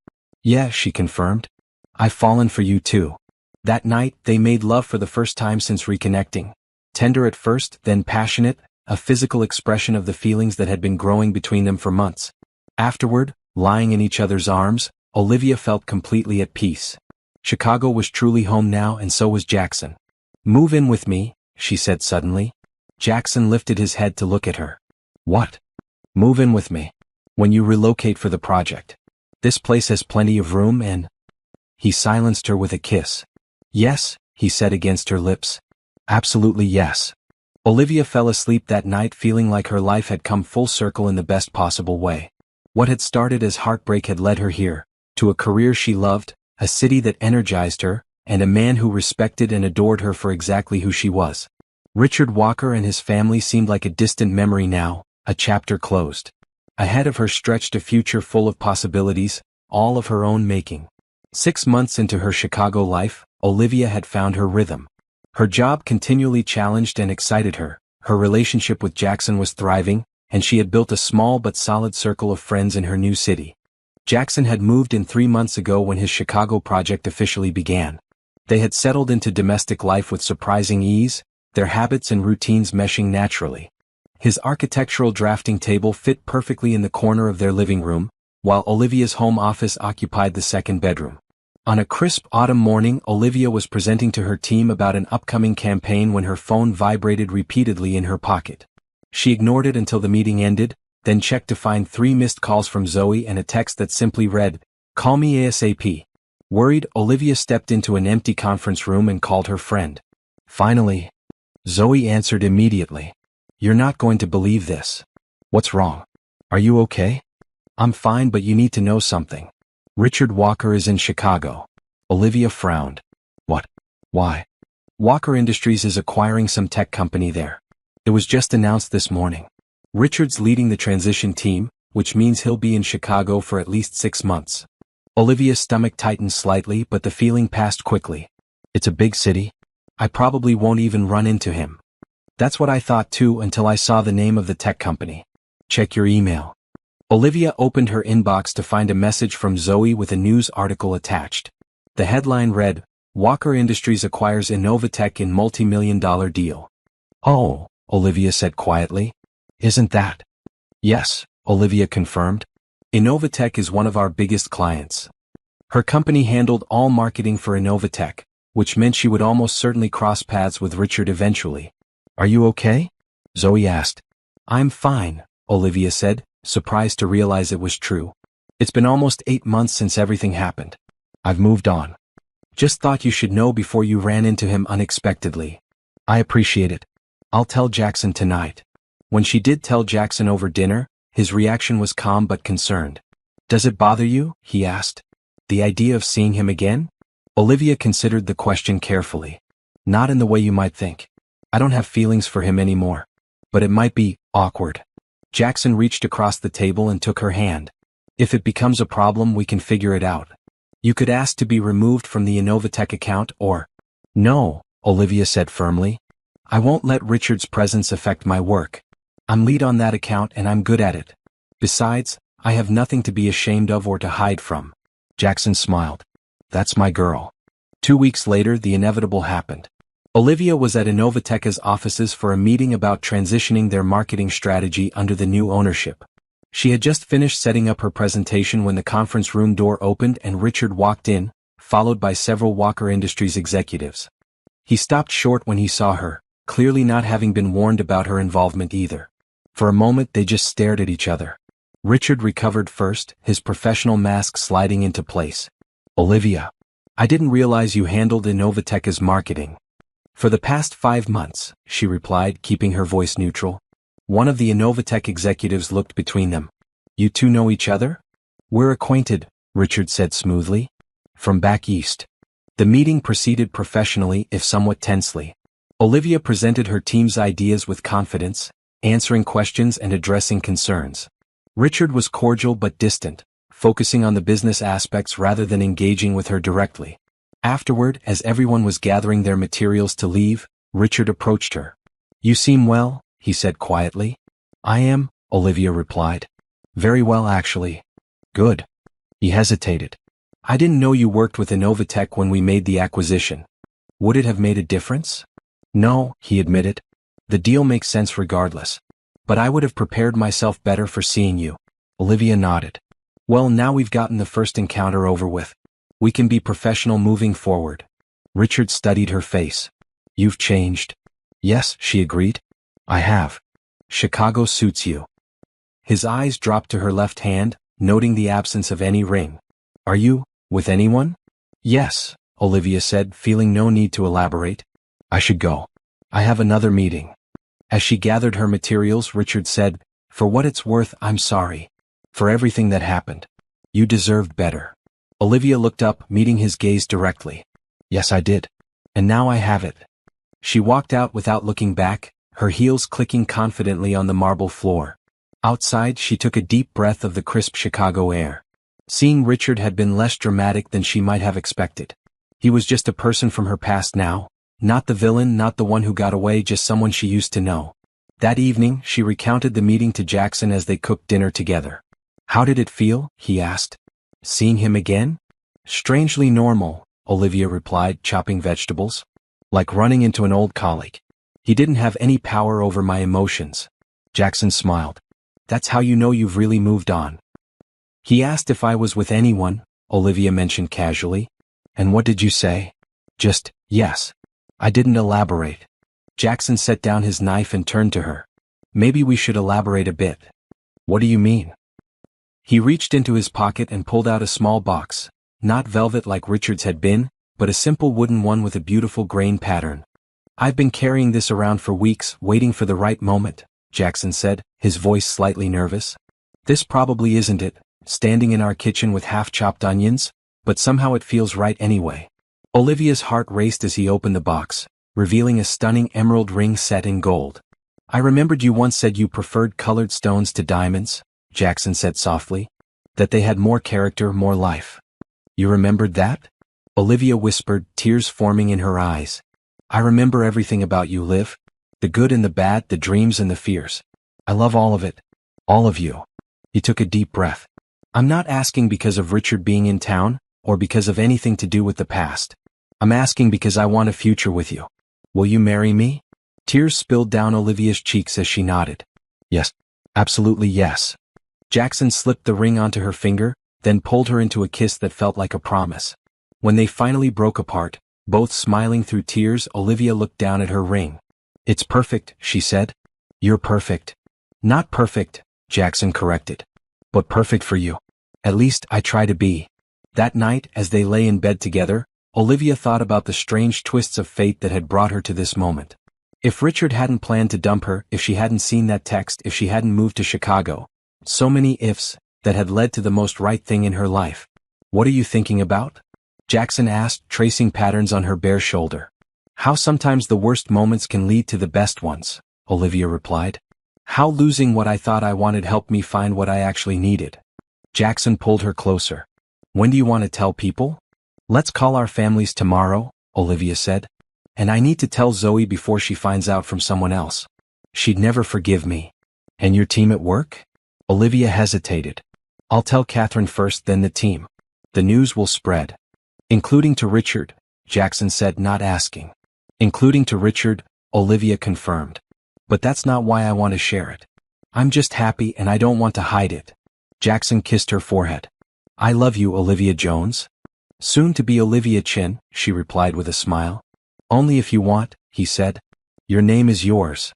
she confirmed. I've fallen for you too. That night, they made love for the first time since reconnecting. Tender at first, then passionate, a physical expression of the feelings that had been growing between them for months. Afterward, lying in each other's arms, Olivia felt completely at peace. Chicago was truly home now, and so was Jackson. Move in with me, she said suddenly. Jackson lifted his head to look at her. What? Move in with me. When you relocate for the project. This place has plenty of room and… He silenced her with a kiss. Yes, he said against her lips. Absolutely yes. Olivia fell asleep that night feeling like her life had come full circle in the best possible way. What had started as heartbreak had led her here, to a career she loved, a city that energized her, and a man who respected and adored her for exactly who she was. Richard Walker and his family seemed like a distant memory now, a chapter closed. Ahead of her stretched a future full of possibilities, all of her own making. 6 months into her Chicago life, Olivia had found her rhythm. Her job continually challenged and excited her, her relationship with Jackson was thriving, and she had built a small but solid circle of friends in her new city. Jackson had moved in 3 months ago when his Chicago project officially began. They had settled into domestic life with surprising ease, their habits and routines meshing naturally. His architectural drafting table fit perfectly in the corner of their living room, while Olivia's home office occupied the second bedroom. On a crisp autumn morning, Olivia was presenting to her team about an upcoming campaign when her phone vibrated repeatedly in her pocket. She ignored it until the meeting ended, then checked to find 3 missed calls from Zoe and a text that simply read, "Call me ASAP." Worried, Olivia stepped into an empty conference room and called her friend. Finally, Zoe answered immediately. "You're not going to believe this." "What's wrong? Are you okay?" "I'm fine, but you need to know something. Richard Walker is in Chicago." Olivia frowned. "What? Why?" "Walker Industries is acquiring some tech company there. It was just announced this morning. Richard's leading the transition team, which means he'll be in Chicago for at least 6 months." Olivia's stomach tightened slightly, but the feeling passed quickly. "It's a big city. I probably won't even run into him." "That's what I thought too until I saw the name of the tech company. Check your email." Olivia opened her inbox to find a message from Zoe with a news article attached. The headline read, "Walker Industries acquires Innovatech in multi-million-dollar deal." "Oh," Olivia said quietly. "Isn't that?" "Yes," Olivia confirmed. "Innovatech is one of our biggest clients." Her company handled all marketing for Innovatech, which meant she would almost certainly cross paths with Richard eventually. "Are you okay?" Zoe asked. "I'm fine," Olivia said, surprised to realize it was true. "It's been almost 8 months since everything happened. I've moved on. Just thought you should know before you ran into him unexpectedly." "I appreciate it. I'll tell Jackson tonight." When she did tell Jackson over dinner, his reaction was calm but concerned. "Does it bother you?" he asked. "The idea of seeing him again?" Olivia considered the question carefully. "Not in the way you might think. I don't have feelings for him anymore. But it might be awkward." Jackson reached across the table and took her hand. "If it becomes a problem, we can figure it out. You could ask to be removed from the Innovatech account or…" "No," Olivia said firmly. "I won't let Richard's presence affect my work. I'm lead on that account and I'm good at it. Besides, I have nothing to be ashamed of or to hide from." Jackson smiled. "That's my girl." 2 weeks later, the inevitable happened. Olivia was at Innovateca's offices for a meeting about transitioning their marketing strategy under the new ownership. She had just finished setting up her presentation when the conference room door opened and Richard walked in, followed by several Walker Industries executives. He stopped short when he saw her, clearly not having been warned about her involvement either. For a moment they just stared at each other. Richard recovered first, his professional mask sliding into place. "Olivia, I didn't realize you handled Innovateca's marketing." "For the past 5 months," she replied, keeping her voice neutral. One of the Innovatec executives looked between them. "You two know each other?" "We're acquainted," Richard said smoothly. "From back east." The meeting proceeded professionally, if somewhat tensely. Olivia presented her team's ideas with confidence, answering questions and addressing concerns. Richard was cordial but distant, focusing on the business aspects rather than engaging with her directly. Afterward, as everyone was gathering their materials to leave, Richard approached her. "You seem well," he said quietly. "I am," Olivia replied. "Very well, actually." "Good." He hesitated. "I didn't know you worked with Innovatec when we made the acquisition. Would it have made a difference?" "No," he admitted. "The deal makes sense regardless. But I would have prepared myself better for seeing you." Olivia nodded. "Well, now we've gotten the first encounter over with. We can be professional moving forward." Richard studied her face. "You've changed." "Yes," she agreed. "I have. Chicago suits you." His eyes dropped to her left hand, noting the absence of any ring. "Are you with anyone?" "Yes," Olivia said, feeling no need to elaborate. "I should go. I have another meeting." As she gathered her materials, Richard said, "For what it's worth, I'm sorry. For everything that happened. You deserved better." Olivia looked up, meeting his gaze directly. "Yes, I did. And now I have it." She walked out without looking back, her heels clicking confidently on the marble floor. Outside, she took a deep breath of the crisp Chicago air. Seeing Richard had been less dramatic than she might have expected. He was just a person from her past now. Not the villain, not the one who got away, just someone she used to know. That evening, she recounted the meeting to Jackson as they cooked dinner together. "How did it feel?" he asked. "Seeing him again?" "Strangely normal," Olivia replied, chopping vegetables. "Like running into an old colleague. He didn't have any power over my emotions." Jackson smiled. "That's how you know you've really moved on." "He asked if I was with anyone," Olivia mentioned casually. "And what did you say?" "Just, yes." I didn't elaborate. Jackson set down his knife and turned to her. "Maybe we should elaborate a bit." "What do you mean?" He reached into his pocket and pulled out a small box, not velvet like Richard's had been, but a simple wooden one with a beautiful grain pattern. "I've been carrying this around for weeks, waiting for the right moment," Jackson said, his voice slightly nervous. "This probably isn't it, standing in our kitchen with half-chopped onions, but somehow it feels right anyway." Olivia's heart raced as he opened the box, revealing a stunning emerald ring set in gold. "I remembered you once said you preferred colored stones to diamonds," Jackson said softly. "That they had more character, more life." "You remembered that?" Olivia whispered, tears forming in her eyes. "I remember everything about you, Liv. The good and the bad, the dreams and the fears. I love all of it. All of you." He took a deep breath. "I'm not asking because of Richard being in town, or because of anything to do with the past. I'm asking because I want a future with you. Will you marry me?" Tears spilled down Olivia's cheeks as she nodded. "Yes. Absolutely yes." Jackson slipped the ring onto her finger, then pulled her into a kiss that felt like a promise. When they finally broke apart, both smiling through tears, Olivia looked down at her ring. "It's perfect," she said. "You're perfect." "Not perfect," Jackson corrected. "But perfect for you. At least I try to be." That night, as they lay in bed together, Olivia thought about the strange twists of fate that had brought her to this moment. If Richard hadn't planned to dump her, if she hadn't seen that text, if she hadn't moved to Chicago. So many ifs, that had led to the most right thing in her life. "What are you thinking about?" Jackson asked, tracing patterns on her bare shoulder. "How sometimes the worst moments can lead to the best ones," Olivia replied. "How losing what I thought I wanted helped me find what I actually needed." Jackson pulled her closer. "When do you want to tell people?" "Let's call our families tomorrow," Olivia said. "And I need to tell Zoe before she finds out from someone else. She'd never forgive me." "And your team at work?" Olivia hesitated. "I'll tell Catherine first, then the team. The news will spread." "Including to Richard," Jackson said, not asking. Including to Richard, Olivia confirmed. But that's not why I want to share it. I'm just happy and I don't want to hide it. Jackson kissed her forehead. I love you, Olivia Jones. Soon to be Olivia Chin, she replied with a smile. Only if you want, he said. Your name is yours.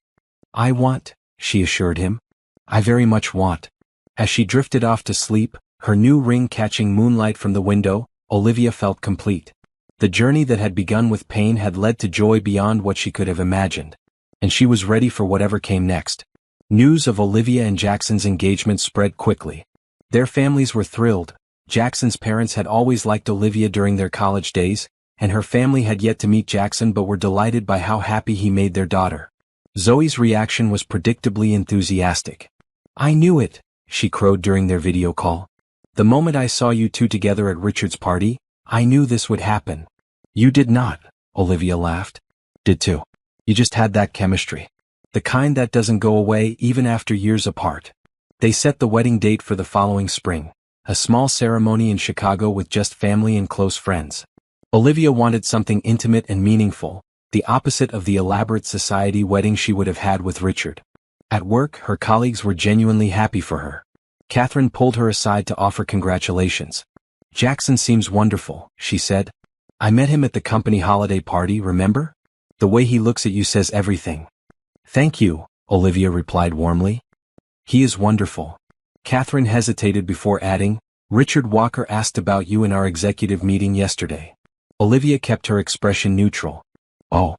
I want, she assured him. I very much want. As she drifted off to sleep, her new ring catching moonlight from the window, Olivia felt complete. The journey that had begun with pain had led to joy beyond what she could have imagined. And she was ready for whatever came next. News of Olivia and Jackson's engagement spread quickly. Their families were thrilled. Jackson's parents had always liked Olivia during their college days, and her family had yet to meet Jackson but were delighted by how happy he made their daughter. Zoe's reaction was predictably enthusiastic. I knew it, she crowed during their video call. The moment I saw you two together at Richard's party, I knew this would happen. You did not, Olivia laughed. Did too. You just had that chemistry. The kind that doesn't go away even after years apart. They set the wedding date for the following spring, a small ceremony in Chicago with just family and close friends. Olivia wanted something intimate and meaningful, the opposite of the elaborate society wedding she would have had with Richard. At work, her colleagues were genuinely happy for her. Catherine pulled her aside to offer congratulations. Jackson seems wonderful, she said. I met him at the company holiday party, remember? The way he looks at you says everything. Thank you, Olivia replied warmly. He is wonderful. Catherine hesitated before adding, Richard Walker asked about you in our executive meeting yesterday. Olivia kept her expression neutral. Oh.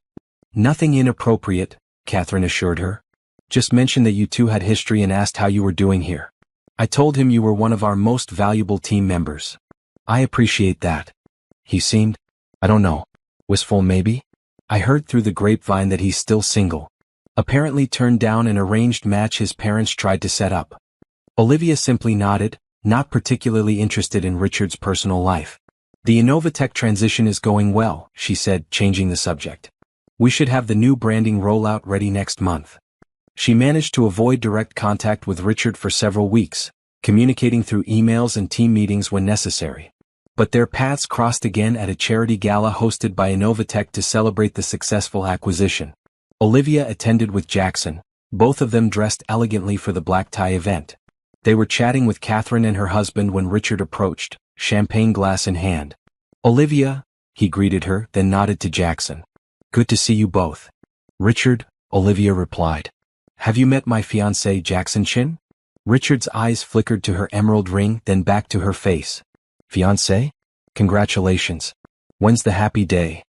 Nothing inappropriate, Catherine assured her. Just mentioned that you two had history and asked how you were doing here. I told him you were one of our most valuable team members. I appreciate that. He seemed, I don't know, wistful maybe? I heard through the grapevine that he's still single. Apparently turned down an arranged match his parents tried to set up. Olivia simply nodded, not particularly interested in Richard's personal life. The Innovatech transition is going well, she said, changing the subject. We should have the new branding rollout ready next month. She managed to avoid direct contact with Richard for several weeks, communicating through emails and team meetings when necessary. But their paths crossed again at a charity gala hosted by Innovatech to celebrate the successful acquisition. Olivia attended with Jackson, both of them dressed elegantly for the black tie event. They were chatting with Catherine and her husband when Richard approached, champagne glass in hand. Olivia, he greeted her, then nodded to Jackson. Good to see you both. Richard, Olivia replied. Have you met my fiancé Jackson Chin? Richard's eyes flickered to her emerald ring, then back to her face. Fiancé? Congratulations. When's the happy day?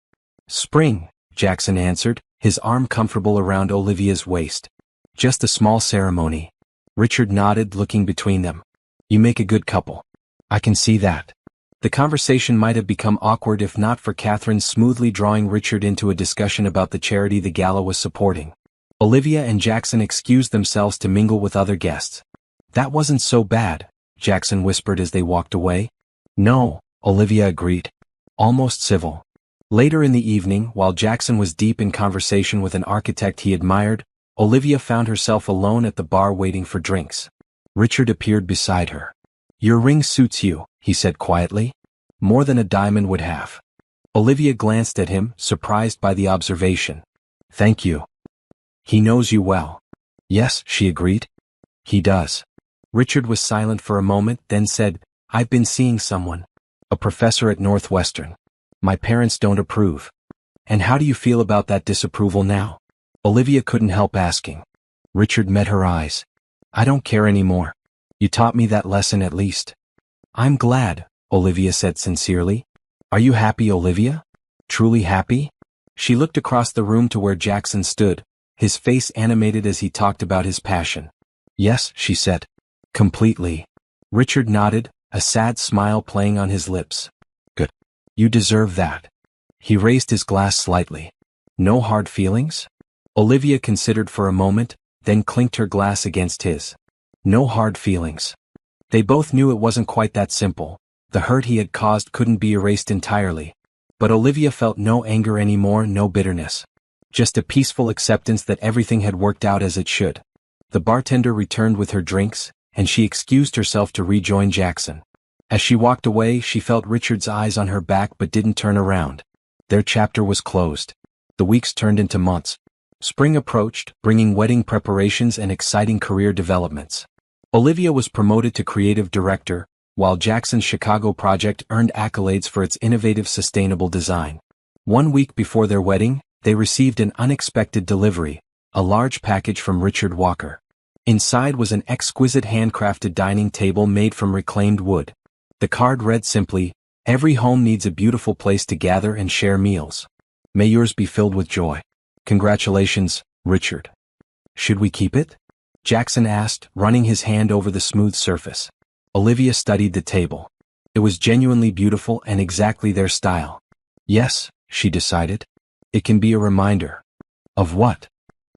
Spring, Jackson answered, his arm comfortable around Olivia's waist. Just a small ceremony. Richard nodded, looking between them. You make a good couple. I can see that. The conversation might have become awkward if not for Catherine smoothly drawing Richard into a discussion about the charity the gala was supporting. Olivia and Jackson excused themselves to mingle with other guests. That wasn't so bad, Jackson whispered as they walked away. No, Olivia agreed. Almost civil. Later in the evening, while Jackson was deep in conversation with an architect he admired, Olivia found herself alone at the bar waiting for drinks. Richard appeared beside her. Your ring suits you, he said quietly. More than a diamond would have. Olivia glanced at him, surprised by the observation. Thank you. He knows you well. Yes, she agreed. He does. Richard was silent for a moment, then said, I've been seeing someone. A professor at Northwestern. My parents don't approve. And how do you feel about that disapproval now? Olivia couldn't help asking. Richard met her eyes. I don't care anymore. You taught me that lesson at least. I'm glad, Olivia said sincerely. Are you happy, Olivia? Truly happy? She looked across the room to where Jackson stood, his face animated as he talked about his passion. Yes, she said. Completely. Richard nodded, a sad smile playing on his lips. Good. You deserve that. He raised his glass slightly. No hard feelings? Olivia considered for a moment, then clinked her glass against his. No hard feelings. They both knew it wasn't quite that simple. The hurt he had caused couldn't be erased entirely. But Olivia felt no anger anymore, no bitterness. Just a peaceful acceptance that everything had worked out as it should. The bartender returned with her drinks, and she excused herself to rejoin Jackson. As she walked away, she felt Richard's eyes on her back but didn't turn around. Their chapter was closed. The weeks turned into months. Spring approached, bringing wedding preparations and exciting career developments. Olivia was promoted to creative director, while Jackson's Chicago project earned accolades for its innovative sustainable design. 1 week before their wedding, they received an unexpected delivery, a large package from Richard Walker. Inside was an exquisite handcrafted dining table made from reclaimed wood. The card read simply, "Every home needs a beautiful place to gather and share meals. May yours be filled with joy. Congratulations, Richard." "Should we keep it?" Jackson asked, running his hand over the smooth surface. Olivia studied the table. It was genuinely beautiful and exactly their style. Yes, she decided. It can be a reminder. Of what?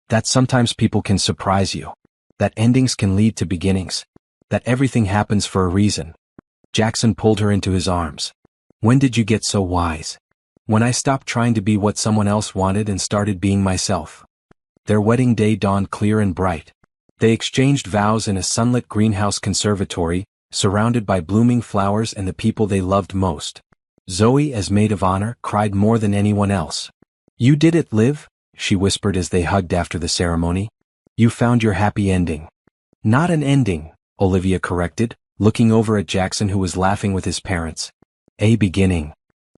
That sometimes people can surprise you. That endings can lead to beginnings. That everything happens for a reason. Jackson pulled her into his arms. "When did you get so wise?" "When I stopped trying to be what someone else wanted and started being myself." Their wedding day dawned clear and bright. They exchanged vows in a sunlit greenhouse conservatory, surrounded by blooming flowers and the people they loved most. Zoe, as maid of honor, cried more than anyone else. "You did it, Liv," she whispered as they hugged after the ceremony. "You found your happy ending." "Not an ending," Olivia corrected, looking over at Jackson, who was laughing with his parents. "A beginning."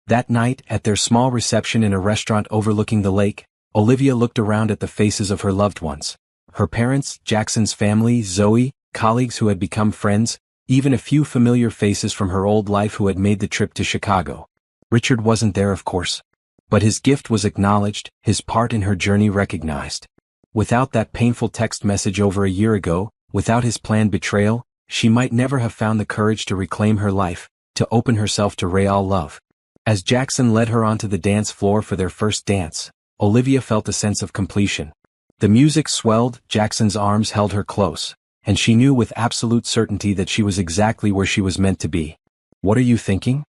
That night, at their small reception in a restaurant overlooking the lake, Olivia looked around at the faces of her loved ones. Her parents, Jackson's family, Zoe, colleagues who had become friends, even a few familiar faces from her old life who had made the trip to Chicago. Richard wasn't there, of course. But his gift was acknowledged, his part in her journey recognized. Without that painful text message over a year ago, without his planned betrayal, she might never have found the courage to reclaim her life, to open herself to real love. As Jackson led her onto the dance floor for their first dance, Olivia felt a sense of completion. The music swelled, Jackson's arms held her close, and she knew with absolute certainty that she was exactly where she was meant to be. "What are you thinking?"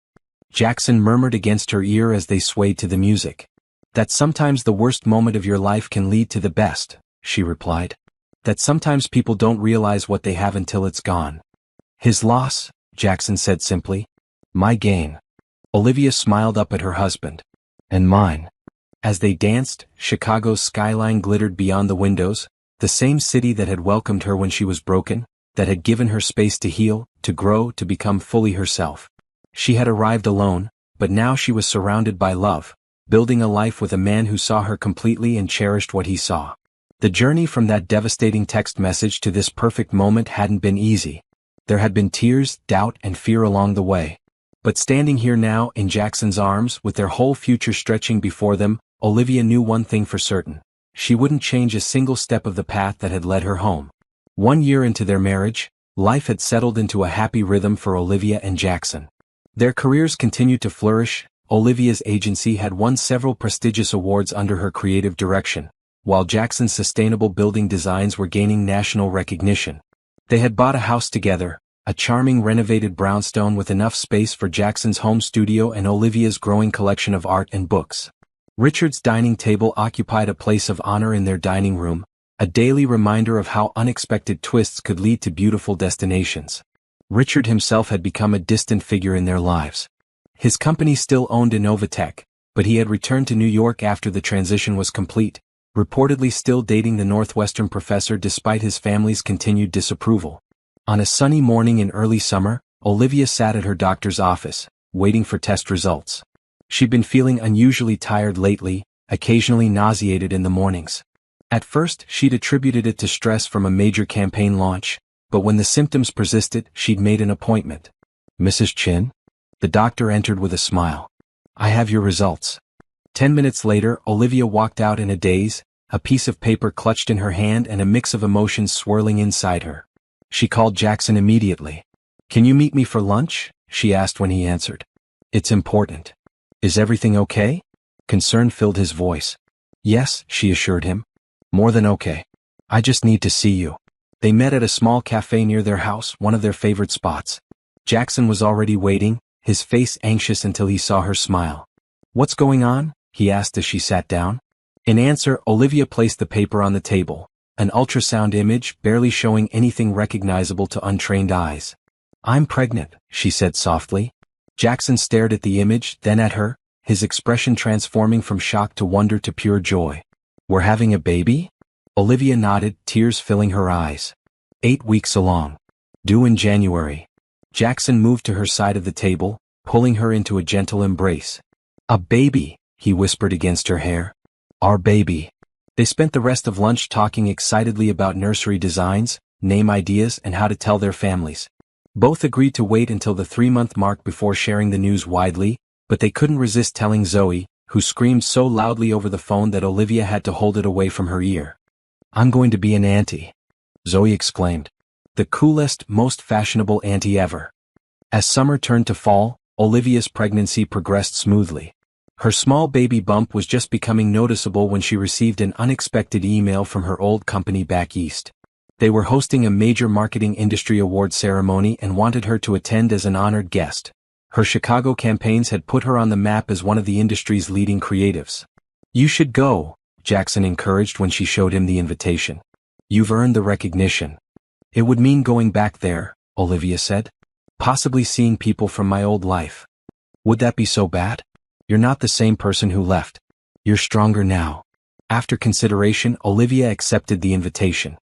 Jackson murmured against her ear as they swayed to the music. "That sometimes the worst moment of your life can lead to the best," she replied. "That sometimes people don't realize what they have until it's gone." "His loss," Jackson said simply. "My gain." Olivia smiled up at her husband. "And mine." As they danced, Chicago's skyline glittered beyond the windows, the same city that had welcomed her when she was broken, that had given her space to heal, to grow, to become fully herself. She had arrived alone, but now she was surrounded by love, building a life with a man who saw her completely and cherished what he saw. The journey from that devastating text message to this perfect moment hadn't been easy. There had been tears, doubt, and fear along the way. But standing here now, in Jackson's arms, with their whole future stretching before them, Olivia knew one thing for certain. She wouldn't change a single step of the path that had led her home. 1 year into their marriage, life had settled into a happy rhythm for Olivia and Jackson. Their careers continued to flourish. Olivia's agency had won several prestigious awards under her creative direction, while Jackson's sustainable building designs were gaining national recognition. They had bought a house together, a charming renovated brownstone with enough space for Jackson's home studio and Olivia's growing collection of art and books. Richard's dining table occupied a place of honor in their dining room, a daily reminder of how unexpected twists could lead to beautiful destinations. Richard himself had become a distant figure in their lives. His company still owned Innovatech, but he had returned to New York after the transition was complete, reportedly still dating the Northwestern professor despite his family's continued disapproval. On a sunny morning in early summer, Olivia sat at her doctor's office, waiting for test results. She'd been feeling unusually tired lately, occasionally nauseated in the mornings. At first, she'd attributed it to stress from a major campaign launch, but when the symptoms persisted, she'd made an appointment. "Mrs. Chin?" The doctor entered with a smile. "I have your results." 10 minutes later, Olivia walked out in a daze, a piece of paper clutched in her hand and a mix of emotions swirling inside her. She called Jackson immediately. "Can you meet me for lunch?" she asked when he answered. "It's important." "Is everything okay?" Concern filled his voice. "Yes," she assured him. "More than okay. I just need to see you." They met at a small cafe near their house, one of their favorite spots. Jackson was already waiting, his face anxious until he saw her smile. "What's going on?" he asked as she sat down. In answer, Olivia placed the paper on the table, an ultrasound image barely showing anything recognizable to untrained eyes. "I'm pregnant," she said softly. Jackson stared at the image, then at her, his expression transforming from shock to wonder to pure joy. "We're having a baby?" Olivia nodded, tears filling her eyes. 8 weeks along. Due in January. Jackson moved to her side of the table, pulling her into a gentle embrace. "A baby," he whispered against her hair. "Our baby." They spent the rest of lunch talking excitedly about nursery designs, name ideas, and how to tell their families. Both agreed to wait until the 3-month mark before sharing the news widely, but they couldn't resist telling Zoe, who screamed so loudly over the phone that Olivia had to hold it away from her ear. "I'm going to be an auntie," Zoe exclaimed. The coolest, most fashionable auntie ever. As summer turned to fall, Olivia's pregnancy progressed smoothly. Her small baby bump was just becoming noticeable when she received an unexpected email from her old company back east. They were hosting a major marketing industry award ceremony and wanted her to attend as an honored guest. Her Chicago campaigns had put her on the map as one of the industry's leading creatives. "You should go," Jackson encouraged when she showed him the invitation. "You've earned the recognition." "It would mean going back there," Olivia said. "Possibly seeing people from my old life." "Would that be so bad?" "You're not the same person who left. You're stronger now." After consideration, Olivia accepted the invitation.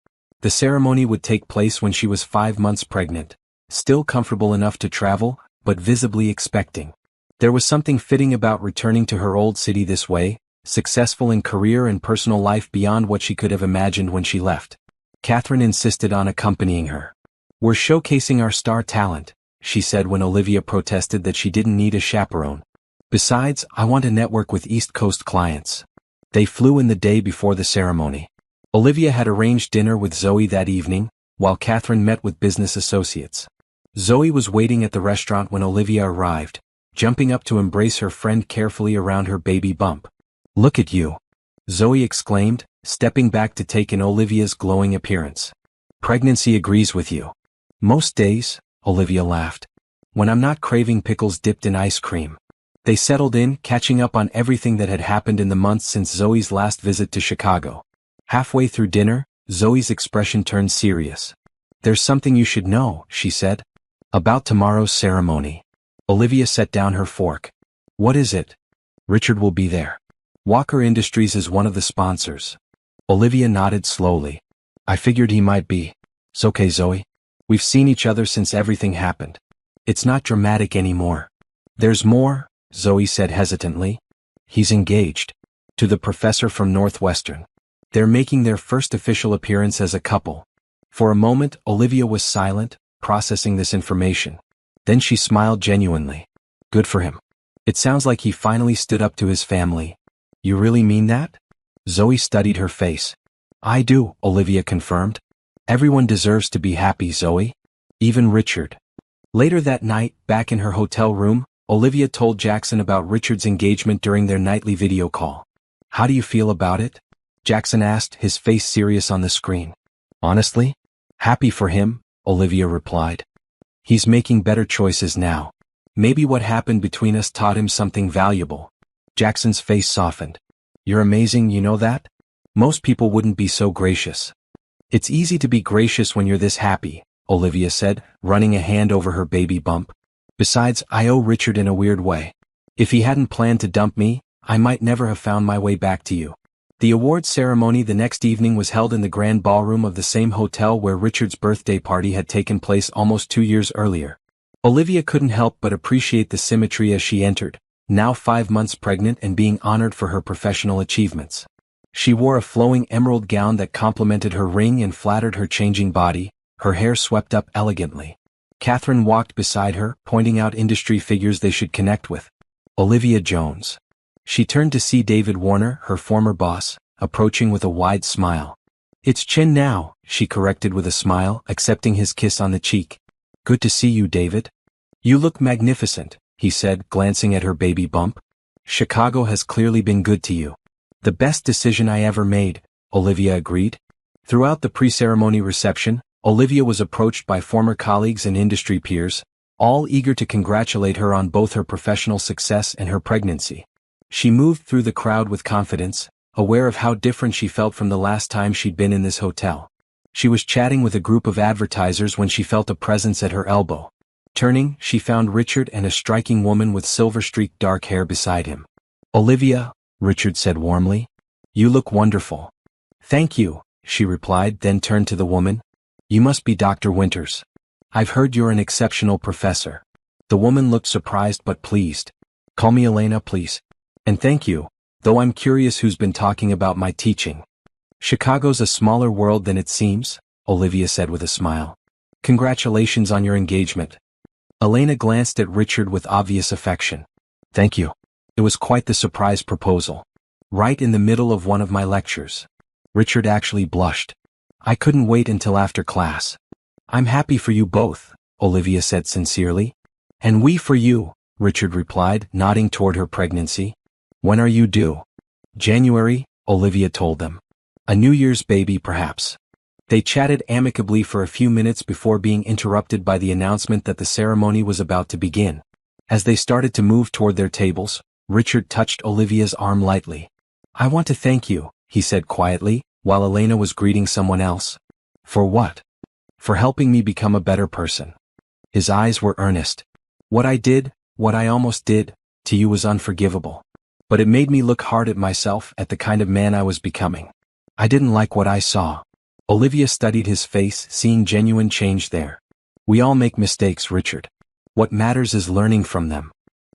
The ceremony would take place when she was 5 months pregnant, still comfortable enough to travel, but visibly expecting. There was something fitting about returning to her old city this way, successful in career and personal life beyond what she could have imagined when she left. Catherine insisted on accompanying her. "We're showcasing our star talent," she said when Olivia protested that she didn't need a chaperone. "Besides, I want to network with East Coast clients." They flew in the day before the ceremony. Olivia had arranged dinner with Zoe that evening, while Catherine met with business associates. Zoe was waiting at the restaurant when Olivia arrived, jumping up to embrace her friend carefully around her baby bump. "Look at you," Zoe exclaimed, stepping back to take in Olivia's glowing appearance. "Pregnancy agrees with you." "Most days," Olivia laughed. "When I'm not craving pickles dipped in ice cream." They settled in, catching up on everything that had happened in the months since Zoe's last visit to Chicago. Halfway through dinner, Zoe's expression turned serious. "There's something you should know," she said. "About tomorrow's ceremony." Olivia set down her fork. "What is it?" "Richard will be there. Walker Industries is one of the sponsors." Olivia nodded slowly. "I figured he might be." "It's okay, Zoe. We've seen each other since everything happened. It's not dramatic anymore." "There's more," Zoe said hesitantly. "He's engaged. To the professor from Northwestern. They're making their first official appearance as a couple." For a moment, Olivia was silent, processing this information. Then she smiled genuinely. "Good for him. It sounds like he finally stood up to his family." "You really mean that?" Zoe studied her face. "I do," Olivia confirmed. "Everyone deserves to be happy, Zoe. Even Richard." Later that night, back in her hotel room, Olivia told Jackson about Richard's engagement during their nightly video call. "How do you feel about it?" Jackson asked, his face serious on the screen. "Honestly? Happy for him," Olivia replied. "He's making better choices now. Maybe what happened between us taught him something valuable." Jackson's face softened. "You're amazing, you know that? Most people wouldn't be so gracious." "It's easy to be gracious when you're this happy," Olivia said, running a hand over her baby bump. "Besides, I owe Richard in a weird way. If he hadn't planned to dump me, I might never have found my way back to you." The awards ceremony the next evening was held in the grand ballroom of the same hotel where Richard's birthday party had taken place almost 2 years earlier. Olivia couldn't help but appreciate the symmetry as she entered, now 5 months pregnant and being honored for her professional achievements. She wore a flowing emerald gown that complemented her ring and flattered her changing body, her hair swept up elegantly. Catherine walked beside her, pointing out industry figures they should connect with. Olivia Jones. She turned to see David Warner, her former boss, approaching with a wide smile. "It's Chin now," she corrected with a smile, accepting his kiss on the cheek. "Good to see you, David." "You look magnificent," he said, glancing at her baby bump. "Chicago has clearly been good to you." "The best decision I ever made," Olivia agreed. Throughout the pre-ceremony reception, Olivia was approached by former colleagues and industry peers, all eager to congratulate her on both her professional success and her pregnancy. She moved through the crowd with confidence, aware of how different she felt from the last time she'd been in this hotel. She was chatting with a group of advertisers when she felt a presence at her elbow. Turning, she found Richard and a striking woman with silver-streaked dark hair beside him. Olivia, Richard said warmly. You look wonderful. Thank you, she replied, then turned to the woman. You must be Dr. Winters. I've heard you're an exceptional professor. The woman looked surprised but pleased. Call me Elena, please. And thank you, though I'm curious who's been talking about my teaching. Chicago's a smaller world than it seems, Olivia said with a smile. Congratulations on your engagement. Elena glanced at Richard with obvious affection. Thank you. It was quite the surprise proposal. Right in the middle of one of my lectures. Richard actually blushed. I couldn't wait until after class. I'm happy for you both, Olivia said sincerely. And we for you, Richard replied, nodding toward her pregnancy. When are you due? January, Olivia told them. A New Year's baby perhaps. They chatted amicably for a few minutes before being interrupted by the announcement that the ceremony was about to begin. As they started to move toward their tables, Richard touched Olivia's arm lightly. I want to thank you, he said quietly, while Elena was greeting someone else. For what? For helping me become a better person. His eyes were earnest. What I almost did, to you was unforgivable. But it made me look hard at myself, at the kind of man I was becoming. I didn't like what I saw. Olivia studied his face, seeing genuine change there. We all make mistakes, Richard. What matters is learning from them.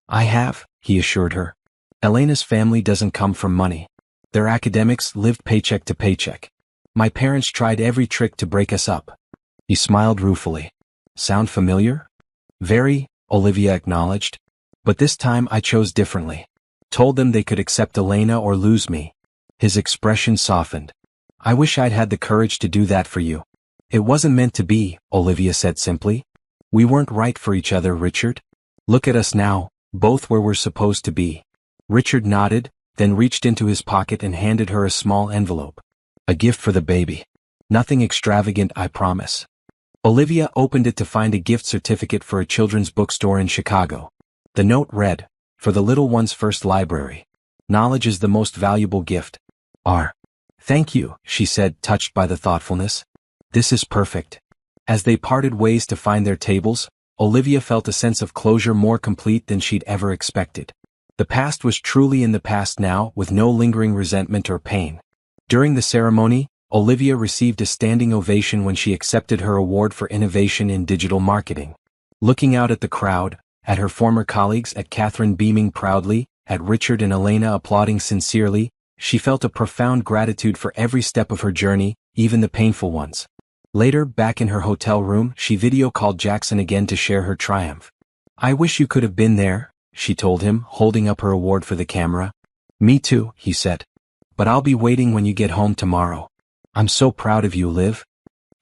I have, he assured her. Elena's family doesn't come from money. Their academics lived paycheck to paycheck. My parents tried every trick to break us up. He smiled ruefully. Sound familiar? Very, Olivia acknowledged. But this time I chose differently. Told them they could accept Elena or lose me. His expression softened. I wish I'd had the courage to do that for you. It wasn't meant to be, Olivia said simply. We weren't right for each other, Richard. Look at us now, both where we're supposed to be. Richard nodded, then reached into his pocket and handed her a small envelope. A gift for the baby. Nothing extravagant, I promise. Olivia opened it to find a gift certificate for a children's bookstore in Chicago. The note read, for the little one's first library. Knowledge is the most valuable gift. Thank you, she said, touched by the thoughtfulness. This is perfect. As they parted ways to find their tables, Olivia felt a sense of closure more complete than she'd ever expected. The past was truly in the past now, with no lingering resentment or pain. During the ceremony, Olivia received a standing ovation when she accepted her award for innovation in digital marketing. Looking out at the crowd, at her former colleagues, at Catherine beaming proudly, at Richard and Elena applauding sincerely, she felt a profound gratitude for every step of her journey, even the painful ones. Later, back in her hotel room, she video-called Jackson again to share her triumph. I wish you could have been there, she told him, holding up her award for the camera. Me too, he said. But I'll be waiting when you get home tomorrow. I'm so proud of you, Liv.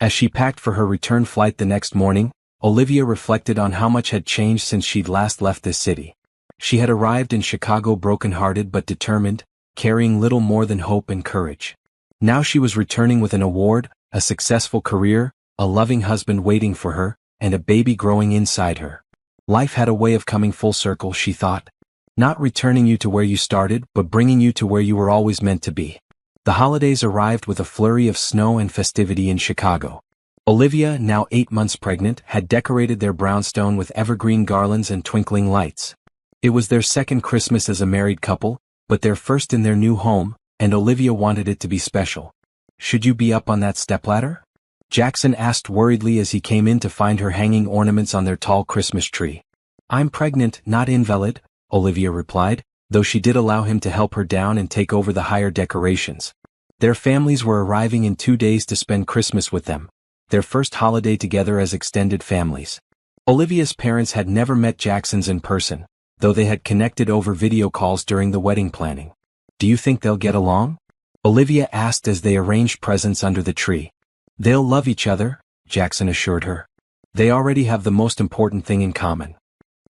As she packed for her return flight the next morning, Olivia reflected on how much had changed since she'd last left this city. She had arrived in Chicago broken-hearted but determined, carrying little more than hope and courage. Now she was returning with an award, a successful career, a loving husband waiting for her, and a baby growing inside her. Life had a way of coming full circle, she thought. Not returning you to where you started, but bringing you to where you were always meant to be. The holidays arrived with a flurry of snow and festivity in Chicago. Olivia, now 8 months pregnant, had decorated their brownstone with evergreen garlands and twinkling lights. It was their second Christmas as a married couple, but their first in their new home, and Olivia wanted it to be special. Should you be up on that stepladder? Jackson asked worriedly as he came in to find her hanging ornaments on their tall Christmas tree. I'm pregnant, not invalid, Olivia replied, though she did allow him to help her down and take over the higher decorations. Their families were arriving in 2 days to spend Christmas with them, their first holiday together as extended families. Olivia's parents had never met Jackson's in person, though they had connected over video calls during the wedding planning. Do you think they'll get along? Olivia asked as they arranged presents under the tree. They'll love each other, Jackson assured her. They already have the most important thing in common.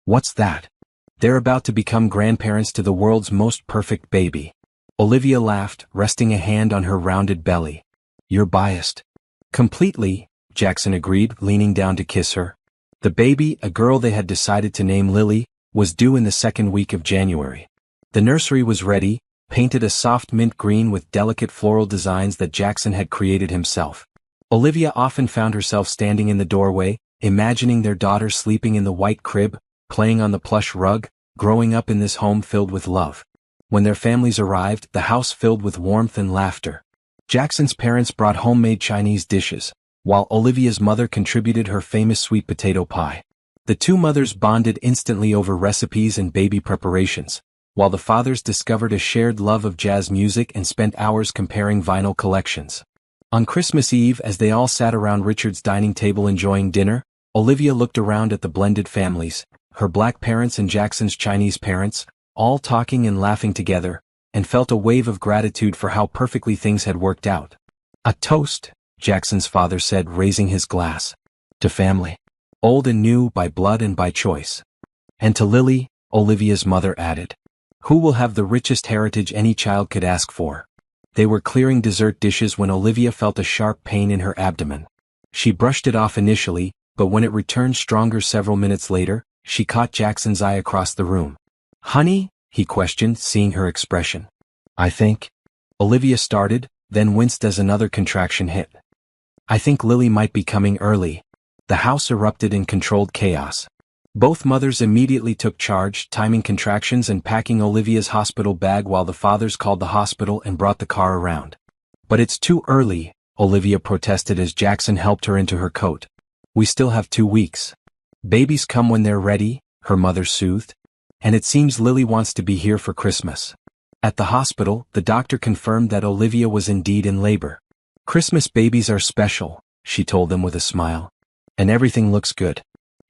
What's that? They're about to become grandparents to the world's most perfect baby. Olivia laughed, resting a hand on her rounded belly. You're biased. Completely, Jackson agreed, leaning down to kiss her. The baby, a girl they had decided to name Lily, was due in the second week of January. The nursery was ready, painted a soft mint green with delicate floral designs that Jackson had created himself. Olivia often found herself standing in the doorway, imagining their daughter sleeping in the white crib, playing on the plush rug, growing up in this home filled with love. When their families arrived, the house filled with warmth and laughter. Jackson's parents brought homemade Chinese dishes, while Olivia's mother contributed her famous sweet potato pie. The two mothers bonded instantly over recipes and baby preparations, while the fathers discovered a shared love of jazz music and spent hours comparing vinyl collections. On Christmas Eve, as they all sat around Richard's dining table enjoying dinner, Olivia looked around at the blended families, her black parents and Jackson's Chinese parents, all talking and laughing together, and felt a wave of gratitude for how perfectly things had worked out. "A toast," Jackson's father said, raising his glass. "To family. Old and new, by blood and by choice." "And to Lily," Olivia's mother added, "who will have the richest heritage any child could ask for." They were clearing dessert dishes when Olivia felt a sharp pain in her abdomen. She brushed it off initially, but when it returned stronger several minutes later, she caught Jackson's eye across the room. "Honey?" he questioned, seeing her expression. "I think," Olivia started, then winced as another contraction hit. "I think Lily might be coming early." The house erupted in controlled chaos. Both mothers immediately took charge, timing contractions and packing Olivia's hospital bag while the fathers called the hospital and brought the car around. "But it's too early," Olivia protested as Jackson helped her into her coat. "We still have 2 weeks. Babies come when they're ready," her mother soothed. "And it seems Lily wants to be here for Christmas." At the hospital, the doctor confirmed that Olivia was indeed in labor. "Christmas babies are special," she told them with a smile. "And everything looks good.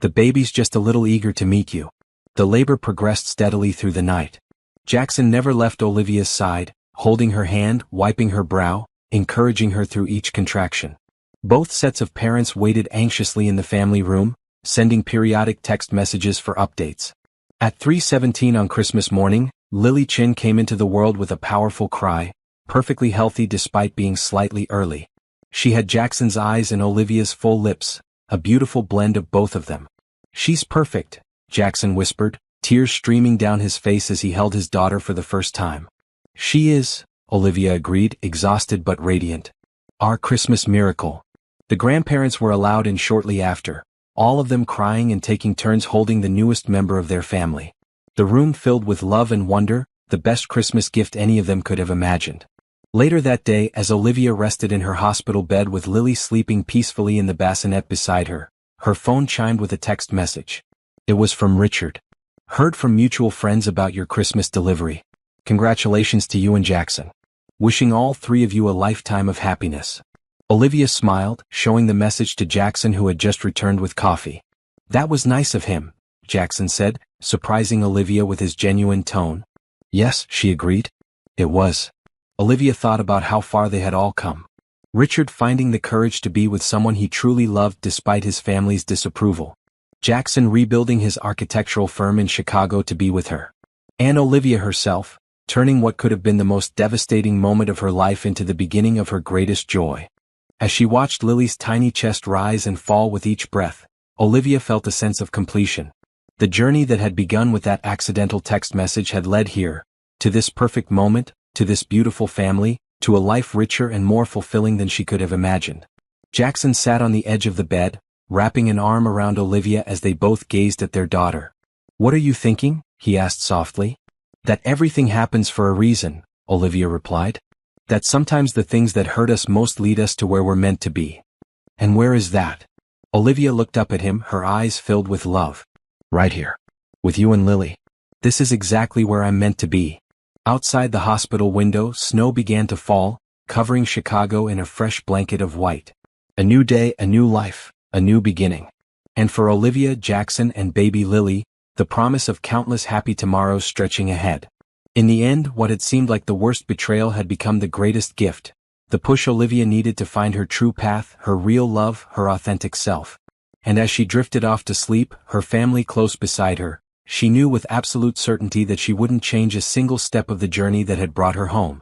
The baby's just a little eager to meet you." The labor progressed steadily through the night. Jackson never left Olivia's side, holding her hand, wiping her brow, encouraging her through each contraction. Both sets of parents waited anxiously in the family room, sending periodic text messages for updates. At 3:17 on Christmas morning, Lily Chin came into the world with a powerful cry, perfectly healthy despite being slightly early. She had Jackson's eyes and Olivia's full lips, a beautiful blend of both of them. "She's perfect," Jackson whispered, tears streaming down his face as he held his daughter for the first time. "She is," Olivia agreed, exhausted but radiant. "Our Christmas miracle." The grandparents were allowed in shortly after, all of them crying and taking turns holding the newest member of their family. The room filled with love and wonder, the best Christmas gift any of them could have imagined. Later that day, as Olivia rested in her hospital bed with Lily sleeping peacefully in the bassinet beside her, her phone chimed with a text message. It was from Richard. "Heard from mutual friends about your Christmas delivery. Congratulations to you and Jackson. Wishing all 3 of you a lifetime of happiness." Olivia smiled, showing the message to Jackson, who had just returned with coffee. "That was nice of him," Jackson said, surprising Olivia with his genuine tone. "Yes," she agreed. "It was." Olivia thought about how far they had all come. Richard finding the courage to be with someone he truly loved despite his family's disapproval. Jackson rebuilding his architectural firm in Chicago to be with her. And Olivia herself, turning what could have been the most devastating moment of her life into the beginning of her greatest joy. As she watched Lily's tiny chest rise and fall with each breath, Olivia felt a sense of completion. The journey that had begun with that accidental text message had led here, to this perfect moment, to this beautiful family, to a life richer and more fulfilling than she could have imagined. Jackson sat on the edge of the bed, wrapping an arm around Olivia as they both gazed at their daughter. "What are you thinking?" he asked softly. "That everything happens for a reason," Olivia replied. "That sometimes the things that hurt us most lead us to where we're meant to be." "And where is that?" Olivia looked up at him, her eyes filled with love. "Right here. With you and Lily. This is exactly where I'm meant to be." Outside the hospital window, snow began to fall, covering Chicago in a fresh blanket of white. A new day, a new life, a new beginning. And for Olivia, Jackson, and baby Lily, the promise of countless happy tomorrows stretching ahead. In the end, what had seemed like the worst betrayal had become the greatest gift, the push Olivia needed to find her true path, her real love, her authentic self. And as she drifted off to sleep, her family close beside her, she knew with absolute certainty that she wouldn't change a single step of the journey that had brought her home.